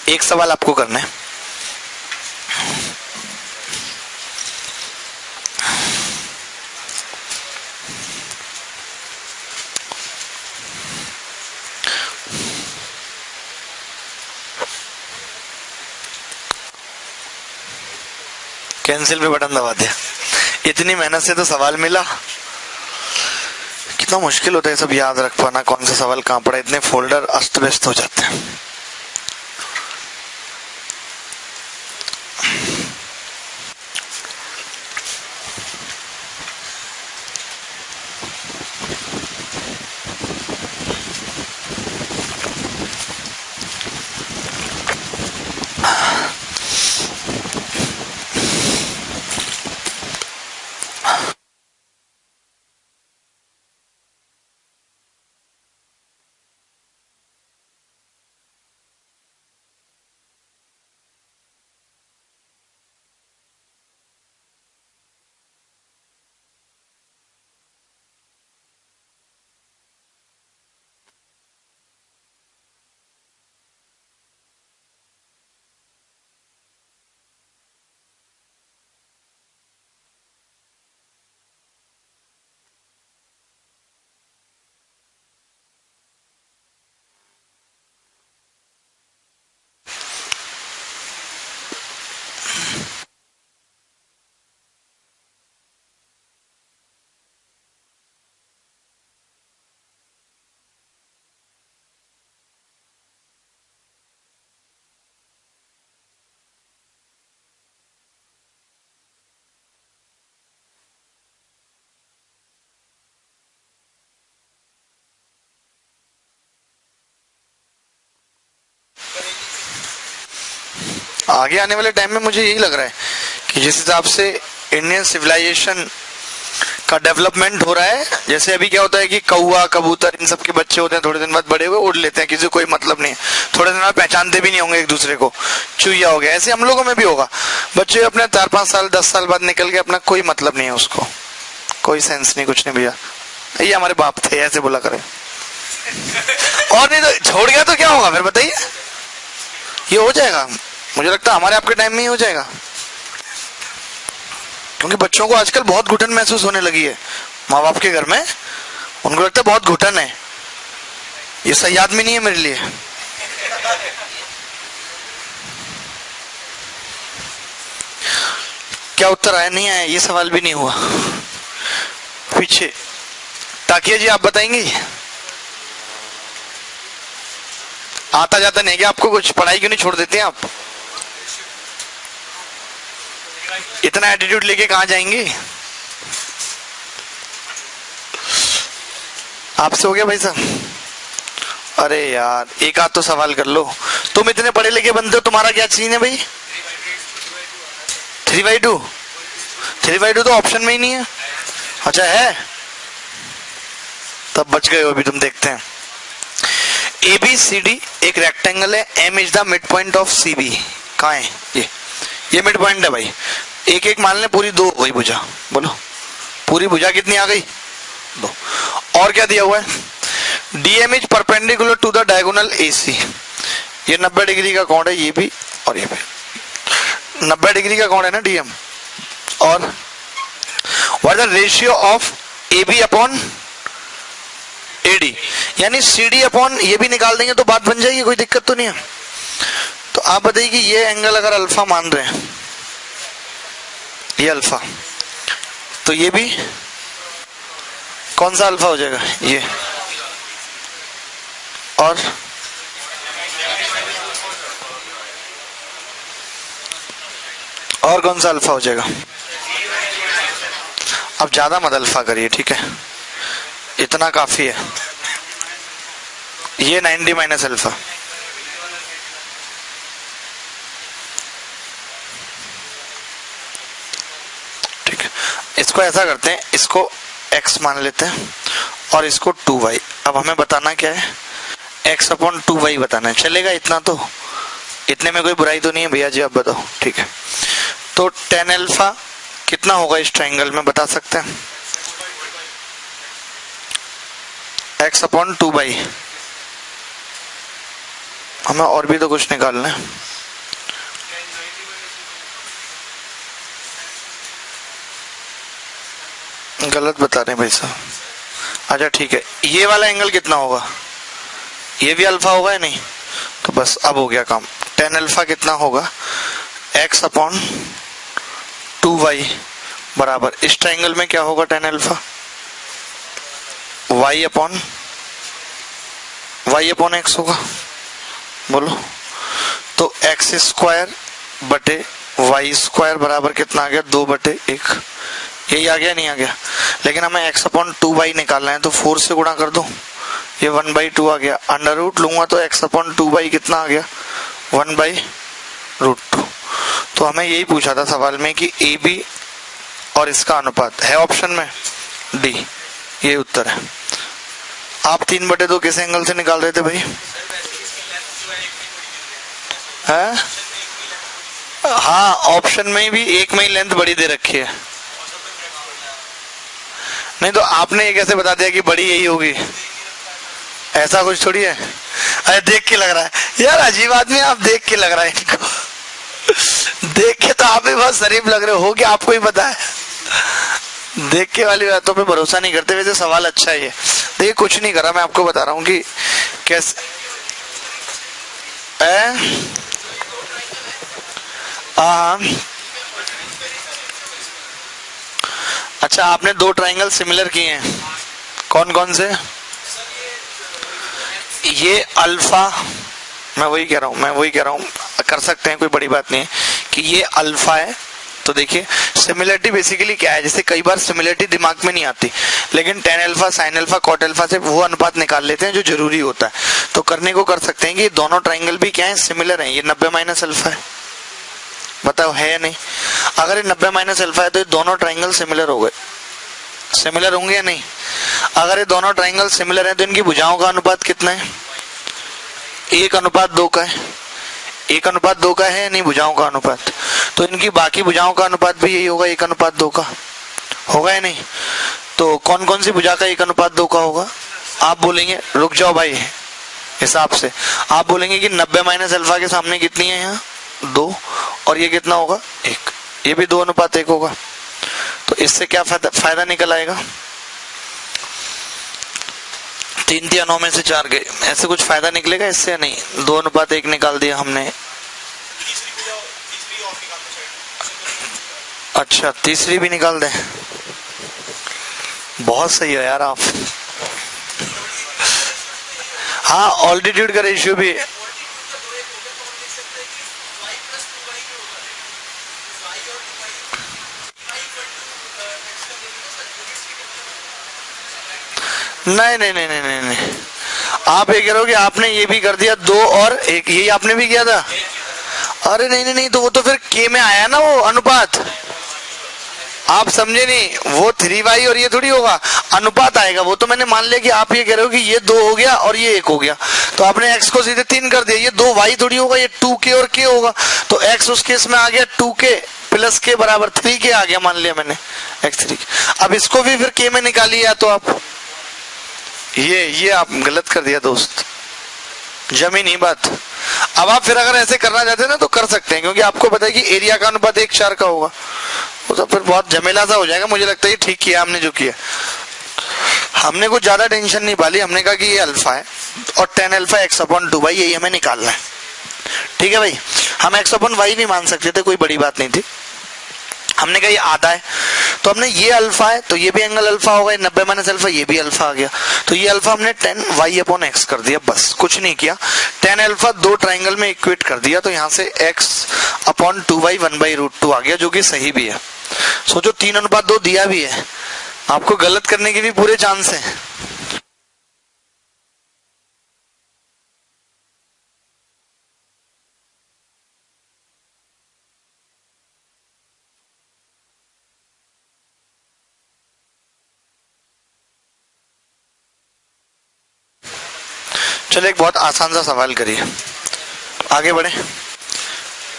एक सवाल आपको करना है, कैंसिल पे बटन दबा दिया। इतनी मेहनत से तो सवाल मिला, कितना मुश्किल होता है सब याद रख पाना, कौन सा सवाल कहां पड़ा, इतने फोल्डर अस्त व्यस्त हो जाते हैं। आगे आने वाले टाइम में मुझे यही लग रहा है कि जिस हिसाब से इंडियन सिविलाइजेशन का डेवलपमेंट हो रहा है, जैसे अभी क्या होता है कि कौवा कबूतर इन सब के बच्चे होते हैं, थोड़े दिन बाद बड़े हुए उड़ लेते हैं, किसी को कोई मतलब नहीं है, थोड़े दिन बाद पहचानते भी नहीं होंगे एक दूसरे को, चूहिया हो गया। ऐसे हम लोगों में भी होगा, बच्चे अपने 4-5 साल 10 साल बाद निकल के अपना कोई मतलब नहीं है उसको, कोई सेंस नहीं, कुछ नहीं भैया ये हमारे बाप थे, ऐसे बोला करें। और नहीं तो छोड़ गया तो क्या होगा फिर बताइए? ये हो जाएगा, मुझे लगता है हमारे आपके टाइम में ही हो जाएगा, क्योंकि बच्चों को आजकल बहुत घुटन महसूस होने लगी है माँ बाप के घर में, उनको लगता है बहुत घुटन है, ये सही आदमी नहीं है मेरे लिए। क्या उत्तर आया? नहीं आया, ये सवाल भी नहीं हुआ। पीछे ताकिया जी आप बताएंगे? आता जाता नहीं क्या आपको कुछ? पढ़ाई क्यों नहीं छोड़ देते हैं आप? इतना एटीट्यूड लेके कहां जाएंगे? आपसे हो गया भाई साहब? अरे यार एक आध तो सवाल कर लो। तुम इतने पढ़े लिखे बनते हो, तुम्हारा क्या सीन है भाई? 3/2? 3/2 तो ऑप्शन में ही नहीं है। अच्छा है, तब बच गए हो अभी। तुम देखते हैं, ABCD एक रेक्टेंगल है, M is the mid point of CB। कहाँ है ये मिड पॉइंट है भाई। एक एक मान ले, पूरी 2 हो गई भुजा। बोलो पूरी भुजा कितनी आ गई? 2। और क्या दिया हुआ है? DM is perpendicular to the diagonal AC। ये 90 डिग्री का कोण है, ये भी और ये भी 90 डिग्री का कोण है ना DM। और what the ratio of AB upon AD, यानी CD अपॉन ये भी निकाल देंगे तो बात बन जाएगी, कोई दिक्कत तो नहीं है। तो आप बताइए कि ये एंगल अगर अल्फा मान रहे हैं, ये अल्फा, तो ये भी कौन सा अल्फा हो जाएगा? ये। और कौन सा अल्फा हो जाएगा? अब ज्यादा मत अल्फा करिए, ठीक है, इतना काफी है। ये 90 माइनस अल्फा। ठीक है, इसको ऐसा करते हैं, इसको x मान लेते हैं और इसको 2y। अब हमें बताना क्या है? x अपॉन 2y बताना है। चलेगा इतना? तो इतने में कोई बुराई तो नहीं है भैया जी, आप बताओ। ठीक है, तो tan अल्फा कितना होगा इस ट्रायंगल में, बता सकते हैं? x upon 2y। हमें और भी तो कुछ निकालना है। गलत बता रहे हैं भाई साहब। अच्छा ठीक है, ये वाला एंगल कितना होगा? ये भी अल्फा होगा या नहीं? तो बस अब हो गया काम। tan अल्फा कितना होगा? x अपॉन 2y बराबर, इस ट्रायंगल में क्या होगा tan alpha? y upon x होगा। बोलो, तो x स्क्वायर बटे y स्क्वायर बराबर कितना आ गया? 2/1। यही आ गया, नहीं आ गया? लेकिन हमें x अपॉन 2y निकालना है, तो 4 से गुणा कर दो, ये 1/2 आ गया। अंडर रूट लूंगा तो x अपॉन 2y कितना आ गया? 1/√2। तो हमें यही पूछा था सवाल में कि AB और इसका अनुपात है ऑप्शन में D, ये उत्तर है। आप 3/2 किस एंगल से निकाल रहे थे भाई? है? हाँ, ऑप्शन में भी एक में ही लेंथ बड़ी दे रखी है। नहीं तो आपने ये कैसे बता दिया कि बड़ी यही होगी? ऐसा कुछ थोड़ी है। अरे देख के लग रहा है यार, अजीब आदमी, आप देख के लग रहा है इनको। देख के तो आप भी बहुत शरीफ लग रहे हो कि आपको ही पता है। देख के वाली बातों पे भरोसा नहीं करते। वैसे सवाल अच्छा है ये। देखिए कुछ नहीं करा, मैं आपको बता रहा हूँ कि कैसे अच्छा, आपने 2 ट्रायंगल सिमिलर किए हैं, कौन कौन से? ये अल्फा, मैं वही कह रहा हूँ, कर सकते हैं, कोई बड़ी बात नहीं है कि ये अल्फा है। तो देखिए सिमिलरिटी बेसिकली क्या है, जैसे कई बार सिमिलरिटी दिमाग में नहीं आती, लेकिन tan alpha, sin alpha, cot alpha से वो अनुपात निकाल लेते हैं जो जरूरी होता है। तो करने को कर सकते हैं कि दोनों ट्रायंगल भी क्या है? सिमिलर है। ये 90 माइनस अल्फा है, बताओ है या नहीं? अगर ये 90 माइनस अल्फा है तो ये दोनों ट्रायंगल सिमिलर हो गए। सिमिलर होंगे या नहीं? अगर ये दोनों ट्रायंगल सिमिलर है तो इनकी भुजाओं का अनुपात कितना है? 1:2 का है। 1:2 का है या नहीं भुजाओं का अनुपात? तो इनकी बाकी भुजाओं का अनुपात भी यही होगा, 1:2 का होगा या नहीं? तो कौन कौन सी भुजा का 1:2 का होगा? आप बोलेंगे, रुक जाओ भाई, हिसाब से आप बोलेंगे कि 90 माइनस अल्फा के सामने कितनी है? यहाँ 2, और ये कितना होगा? 1। ये भी 2:1 होगा। तो इससे क्या फायदा निकल आएगा? 3 या 9 में से 4 गए, ऐसे कुछ फायदा निकलेगा इससे या नहीं? 2:1 निकाल दिया हमने। अच्छा, तीसरी भी निकाल दें? बहुत सही है यार आप। हाँ, ऑल्टीट्यूड का रेशियो भी नहीं, आप ये कह रहे हो कि आपने ये भी कर दिया, 2 और 1, यही आपने भी किया था। अरे नहीं नहीं नहीं, तो वो तो फिर के में आया ना वो अनुपात, आप समझे नहीं, वो 3y और ये थोड़ी होगा, अनुपात आएगा। वो तो मैंने मान लिया कि आप ये कह रहे हो कि ये 2 हो गया और ये 1 हो गया, तो आपने x को सीधे 3 कर दिया, ये 2y थोड़ी होगा, ये 2k और k होगा, तो x उस केस में आ गया 2k प्लस k बराबर 3k आ गया, मान लिया मैंने x3। अब इसको भी फिर k में निकालिए, तो आप ये आप गलत कर दिया दोस्त, जमी नहीं बात। अब आप फिर अगर ऐसे करना चाहते हैं ना तो कर सकते हैं, क्योंकि आपको पता है कि एरिया का अनुपात 1:4 का होगा, वो तो फिर बहुत झमेला सा हो जाएगा। मुझे लगता है ठीक किया हमने जो किया, हमने कुछ ज्यादा टेंशन नहीं पाली, हमने कहा कि ये अल्फा है और tan अल्फा x/2 यही हमें निकालना है। ठीक है भाई, हम x/y भी मान सकते थे, कोई बड़ी बात नहीं थी। हमने कहा ये आधा है, तो हमने ये अल्फा है तो ये भी एंगल अल्फा होगा, 90 माइनस अल्फा ये भी अल्फा आ गया, तो ये अल्फा हमने tan y/x कर दिया, बस कुछ नहीं किया। tan अल्फा 2 ट्राइंगल में इक्वेट कर दिया, तो यहाँ से x/2y 1/√2 आ गया, जो कि सही भी है। सोचो 3:2 दिया भी है, आपको गलत करने के भी पूरे चांस है। चलो एक बहुत आसान सा सवाल करिए, आगे बढ़े।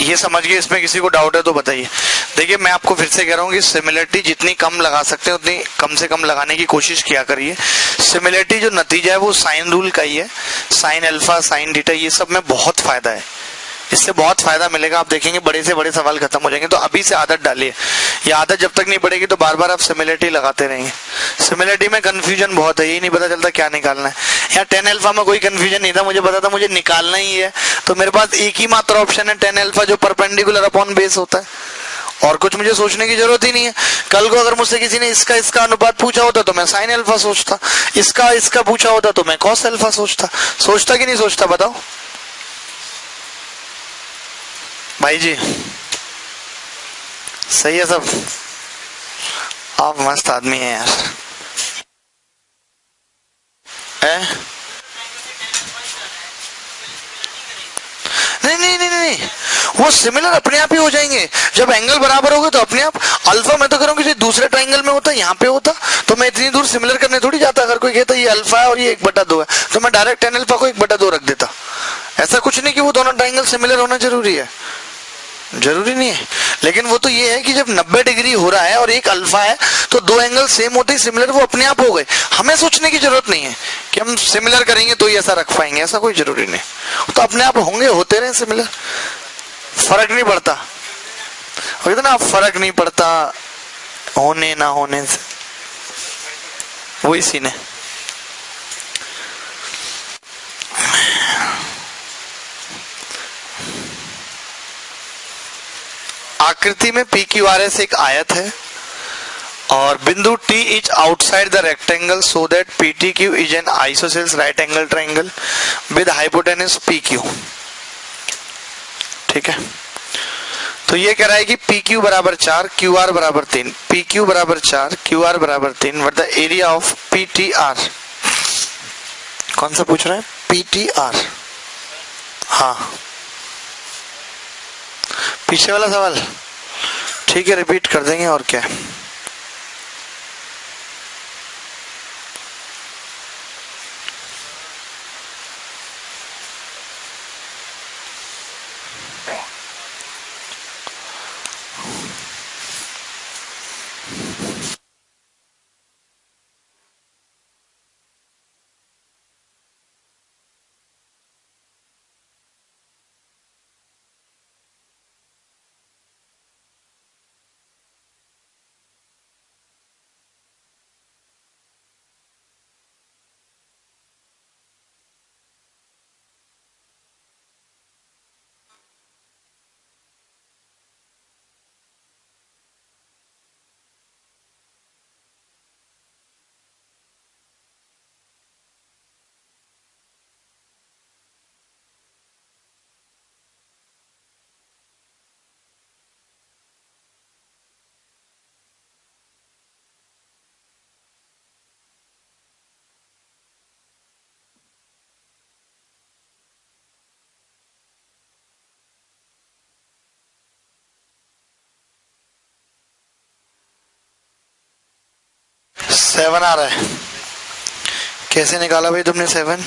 ये समझ गए, इसमें किसी को डाउट है तो बताइए। देखिए मैं आपको फिर से कह रहा हूँ कि सिमिलरिटी जितनी कम लगा सकते हैं उतनी कम से कम लगाने की कोशिश किया करिए। सिमिलरिटी जो नतीजा है वो साइन रूल का ही है, साइन अल्फा साइन थीटा, ये सब में बहुत फायदा है, इससे बहुत फायदा मिलेगा। आप देखेंगे बड़े से बड़े सवाल खत्म हो जाएंगे, तो अभी से आदत डालिए। ये आदत जब तक नहीं पड़ेगी तो बार बार आप सिमिलरिटी लगाते रहेंगे। सिमिलरिटी में कंफ्यूजन बहुत है, यही नहीं पता चलता क्या निकालना है। यहाँ tan अल्फा में कोई कंफ्यूजन नहीं था, मुझे पता था मुझे निकालना ही है, तो मेरे पास एक ही मात्र ऑप्शन है tan अल्फा, जो परपेंडिकुलर अपॉन बेस होता है, और कुछ मुझे सोचने की जरूरत ही नहीं है। कल को अगर मुझसे किसी ने इसका अनुपात पूछा होता तो मैं साइन अल्फा सोचता, इसका पूछा होता तो मैं कॉस अल्फा सोचता कि नहीं सोचता, बताओ भाई जी। सही है सब, आप मस्त आदमी हैं यार। नहीं नहीं नहीं नहीं, वो सिमिलर अपने आप ही हो जाएंगे जब एंगल बराबर हो गए, तो अपने आप। अल्फा मैं तो करूँ कि दूसरे ट्राइंगल में होता, यहाँ पे होता, तो मैं इतनी दूर सिमिलर करने थोड़ी जाता। अगर कोई कहता ये अल्फा है और ये 1/2 है, तो मैं डायरेक्ट tan अल्फा को 1/2 रख देता। ऐसा कुछ नहीं कि वो दोनों ट्राइंगल सिमिलर होना जरूरी है, जरूरी नहीं है। लेकिन वो तो ये है कि जब 90 डिग्री हो रहा है और एक अल्फा है, तो 2 एंगल सेम होते ही सिमिलर वो अपने आप हो गए। हमें सोचने की जरूरत नहीं है कि हम सिमिलर करेंगे तो ही ऐसा रख पाएंगे, ऐसा कोई जरूरी नहीं, तो अपने आप होंगे, होते रहे सिमिलर, फर्क नहीं पड़ता। और ना फर्क नहीं पड़ता होने ना होने से, वही सीन है। आकृति में पी क्यू आर एस एक आयत है और बिंदु T is outside the rectangle, so that P T Q is an isosceles right angle triangle with hypotenuse P Q. ठीक है, तो ये कह रहा है कि पी क्यू बराबर 4, क्यू आर बराबर 3, पी क्यू बराबर 4, क्यू आर बराबर 3, what the area of P T R. कौन सा पूछ रहा है? P T R. हाँ, पीछे वाला सवाल ठीक है, रिपीट कर देंगे और क्या है। 7 आ रहा है। कैसे निकाला भाई तुमने 7?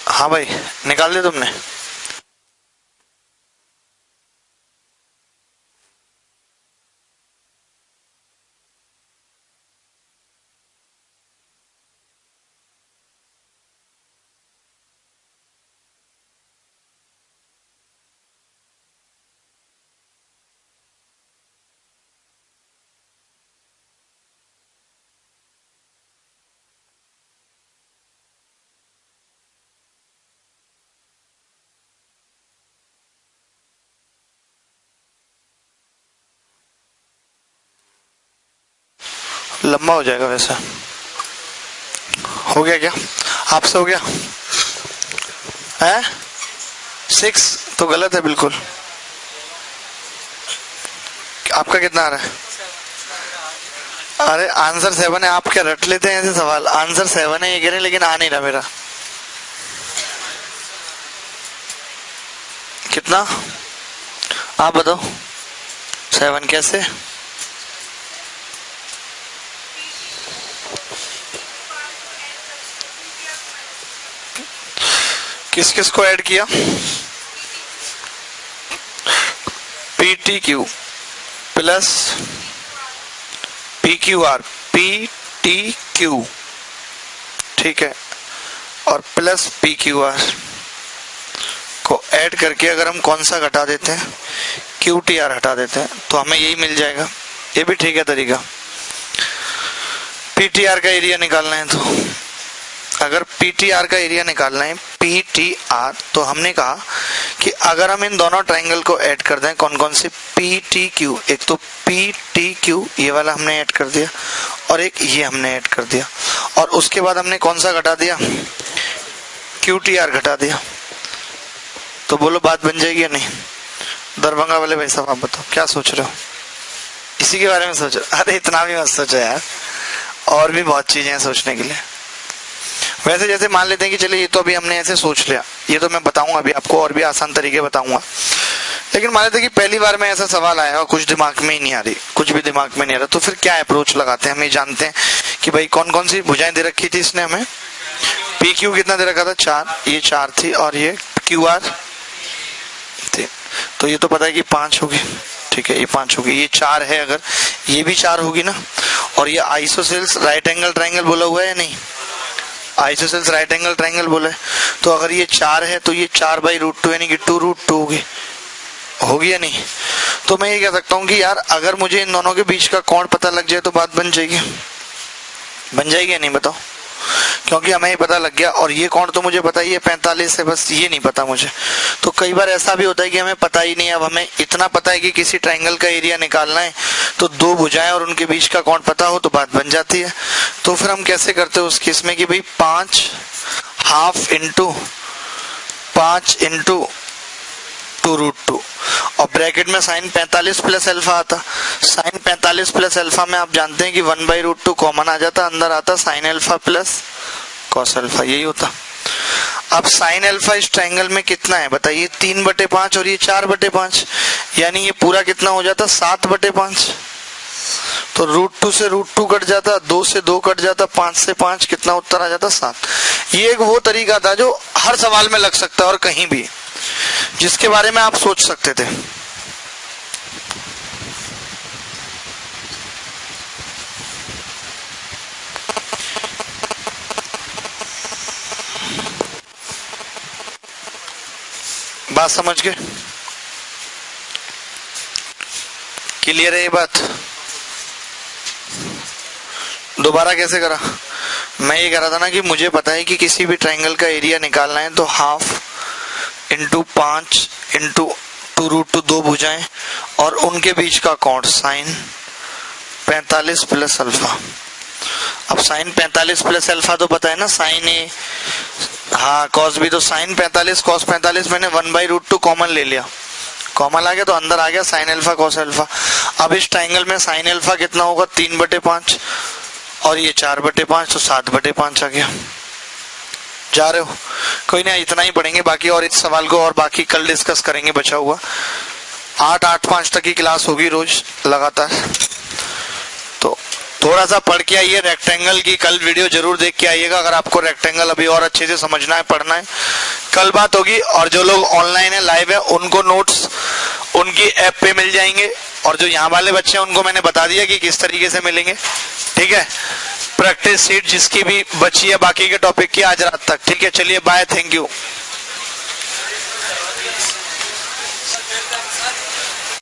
हाँ भाई, निकाल लिया तुमने? लंबा हो जाएगा वैसे। हो गया क्या आपसे? हो गया है? 6 तो गलत है बिल्कुल। आपका कितना आ रहा है? अरे आंसर 7 है। आप क्या रट लेते हैं ऐसे सवाल? आंसर 7 है ये कह रहे हैं, लेकिन आ नहीं रहा मेरा। कितना आप बताओ? 7 कैसे? किस किस को ऐड किया? PTQ प्लस PQR, PTQ ठीक है, और प्लस PQR को ऐड करके अगर हम कौन सा घटा देते हैं? QTR हटा देते हैं, तो हमें यही मिल जाएगा। ये भी ठीक है तरीका। PTR का एरिया निकालना है, तो अगर PTR का एरिया निकालना है PTR, तो हमने कहा कि अगर हम इन दोनों ट्रायंगल को ऐड कर दें, कौन कौन से? PTQ, एक तो PTQ ये वाला हमने ऐड कर दिया, और एक ये हमने ऐड कर दिया, और उसके बाद हमने कौन सा घटा दिया? QTR घटा दिया। तो बोलो बात बन जाएगी या नहीं? दरभंगा वाले भाई साहब आप बताओ क्या सोच रहे हो? इसी के बारे में सोच रहे? अरे इतना भी मत सोचो यार, और भी बहुत चीजें हैं सोचने के लिए। वैसे जैसे मान लेते हैं कि चलिए ये तो अभी हमने ऐसे सोच लिया, ये तो मैं बताऊंगा अभी आपको, और भी आसान तरीके बताऊंगा। लेकिन मान लेते हैं कि पहली बार में ऐसा सवाल आया और कुछ दिमाग में ही नहीं आ रही, कुछ भी दिमाग में नहीं आ रहा, तो फिर क्या अप्रोच लगाते हैं? हम ये जानते हैं कि भाई कौन कौन सी भुजाएं दे रखी थी इसने हमें। PQ कितना दे रखा था? 4, ये 4 थी, और ये QR थी, तो ये तो पता है कि 5 होगी। ठीक है, ये 5 होगी, ये 4 है, अगर ये भी 4 होगी ना। और ये आइसोसेल्स राइट एंगल ट्रायंगल बोला हुआ है या नहीं? आइसोसेल्स राइट एंगल ट्रायंगल बोला है, तो अगर ये 4 है तो ये 4/√2 यानी कि 2√2 होगी या नहीं? तो मैं ये कह सकता हूँ कि यार अगर मुझे इन दोनों के बीच का कोण पता लग जाए तो बात बन जाएगी। बन जाएगी या नहीं बताओ? क्योंकि हमें ये पता लग गया, और ये कोण तो मुझे पता ही है 45 है, बस ये नहीं पता मुझे। तो कई बार ऐसा भी होता है कि हमें पता ही नहीं है। अब हमें इतना पता है कि किसी ट्रायंगल का एरिया निकालना है, तो 2 भुजाएं और उनके बीच का कोण पता हो तो बात बन जाती है। तो फिर हम कैसे करते हैं उस केस में कि भाई 5 इंटू 2√2, और ब्रैकेट में साइन 45 प्लस अल्फा आता। साइन 45 प्लस अल्फा में आप जानते हैं कि 1/√2 कॉमन आ जाता, अंदर आता sine alpha plus cos alpha, यही होता। अब साइन अल्फा इस ट्रायंगल में कितना है बताइए, 3/5 और ये 4/5, यानी ये पूरा कितना हो जाता, 7/5। तो √2 से √2 कट जाता, 2 से 2 कट जाता, 5 से 5, कितना उत्तर आ जाता, 7। ये एक वो तरीका था जो हर सवाल में लग सकता है और कहीं भी, जिसके बारे में आप सोच सकते थे। बात समझ गए, क्लियर है ये बात। दोबारा कैसे करा, मैं ये कह रहा था ना कि मुझे पता है कि किसी भी ट्रायंगल का एरिया निकालना है तो 1/2 × 5 × 2 √2 भुजाएं और उनके बीच का कोण साइन 45 प्लस अल्फा। अब साइन 45 प्लस अल्फा तो पता है ना, साइन ए, हाँ कॉस भी, तो साइन 45 कॉस 45 मैंने 1/√2 कॉमन ले लिया, कॉमन आ गया तो अंदर आ गया साइन अल्फा कॉस अल्फा। अब इस ट्रायंगल में साइन अल्फा कितना होगा, 3/5 और ये 4/5, तो 7/5 आ गया। जा रहे हो, कोई नहीं, इतना ही पढ़ेंगे, बाकी और इस सवाल को और बाकी कल डिस्कस करेंगे, बचा हुआ 8-5 तक की क्लास होगी रोज लगातार। तो थोड़ा सा पढ़ के आइए, रेक्टेंगल की कल वीडियो जरूर देख के आइएगा अगर आपको रेक्टेंगल अभी और अच्छे से समझना है, पढ़ना है। कल बात होगी, और जो लोग ऑनलाइन है, लाइव है, उनको नोट्स उनकी ऐप पे मिल जाएंगे, और जो यहाँ वाले बच्चे हैं उनको मैंने बता दिया कि किस तरीके से मिलेंगे, ठीक है। प्रैक्टिस सीट जिसकी भी बची है बाकी के टॉपिक की आज रात तक, ठीक है। चलिए बाय, थैंक यू।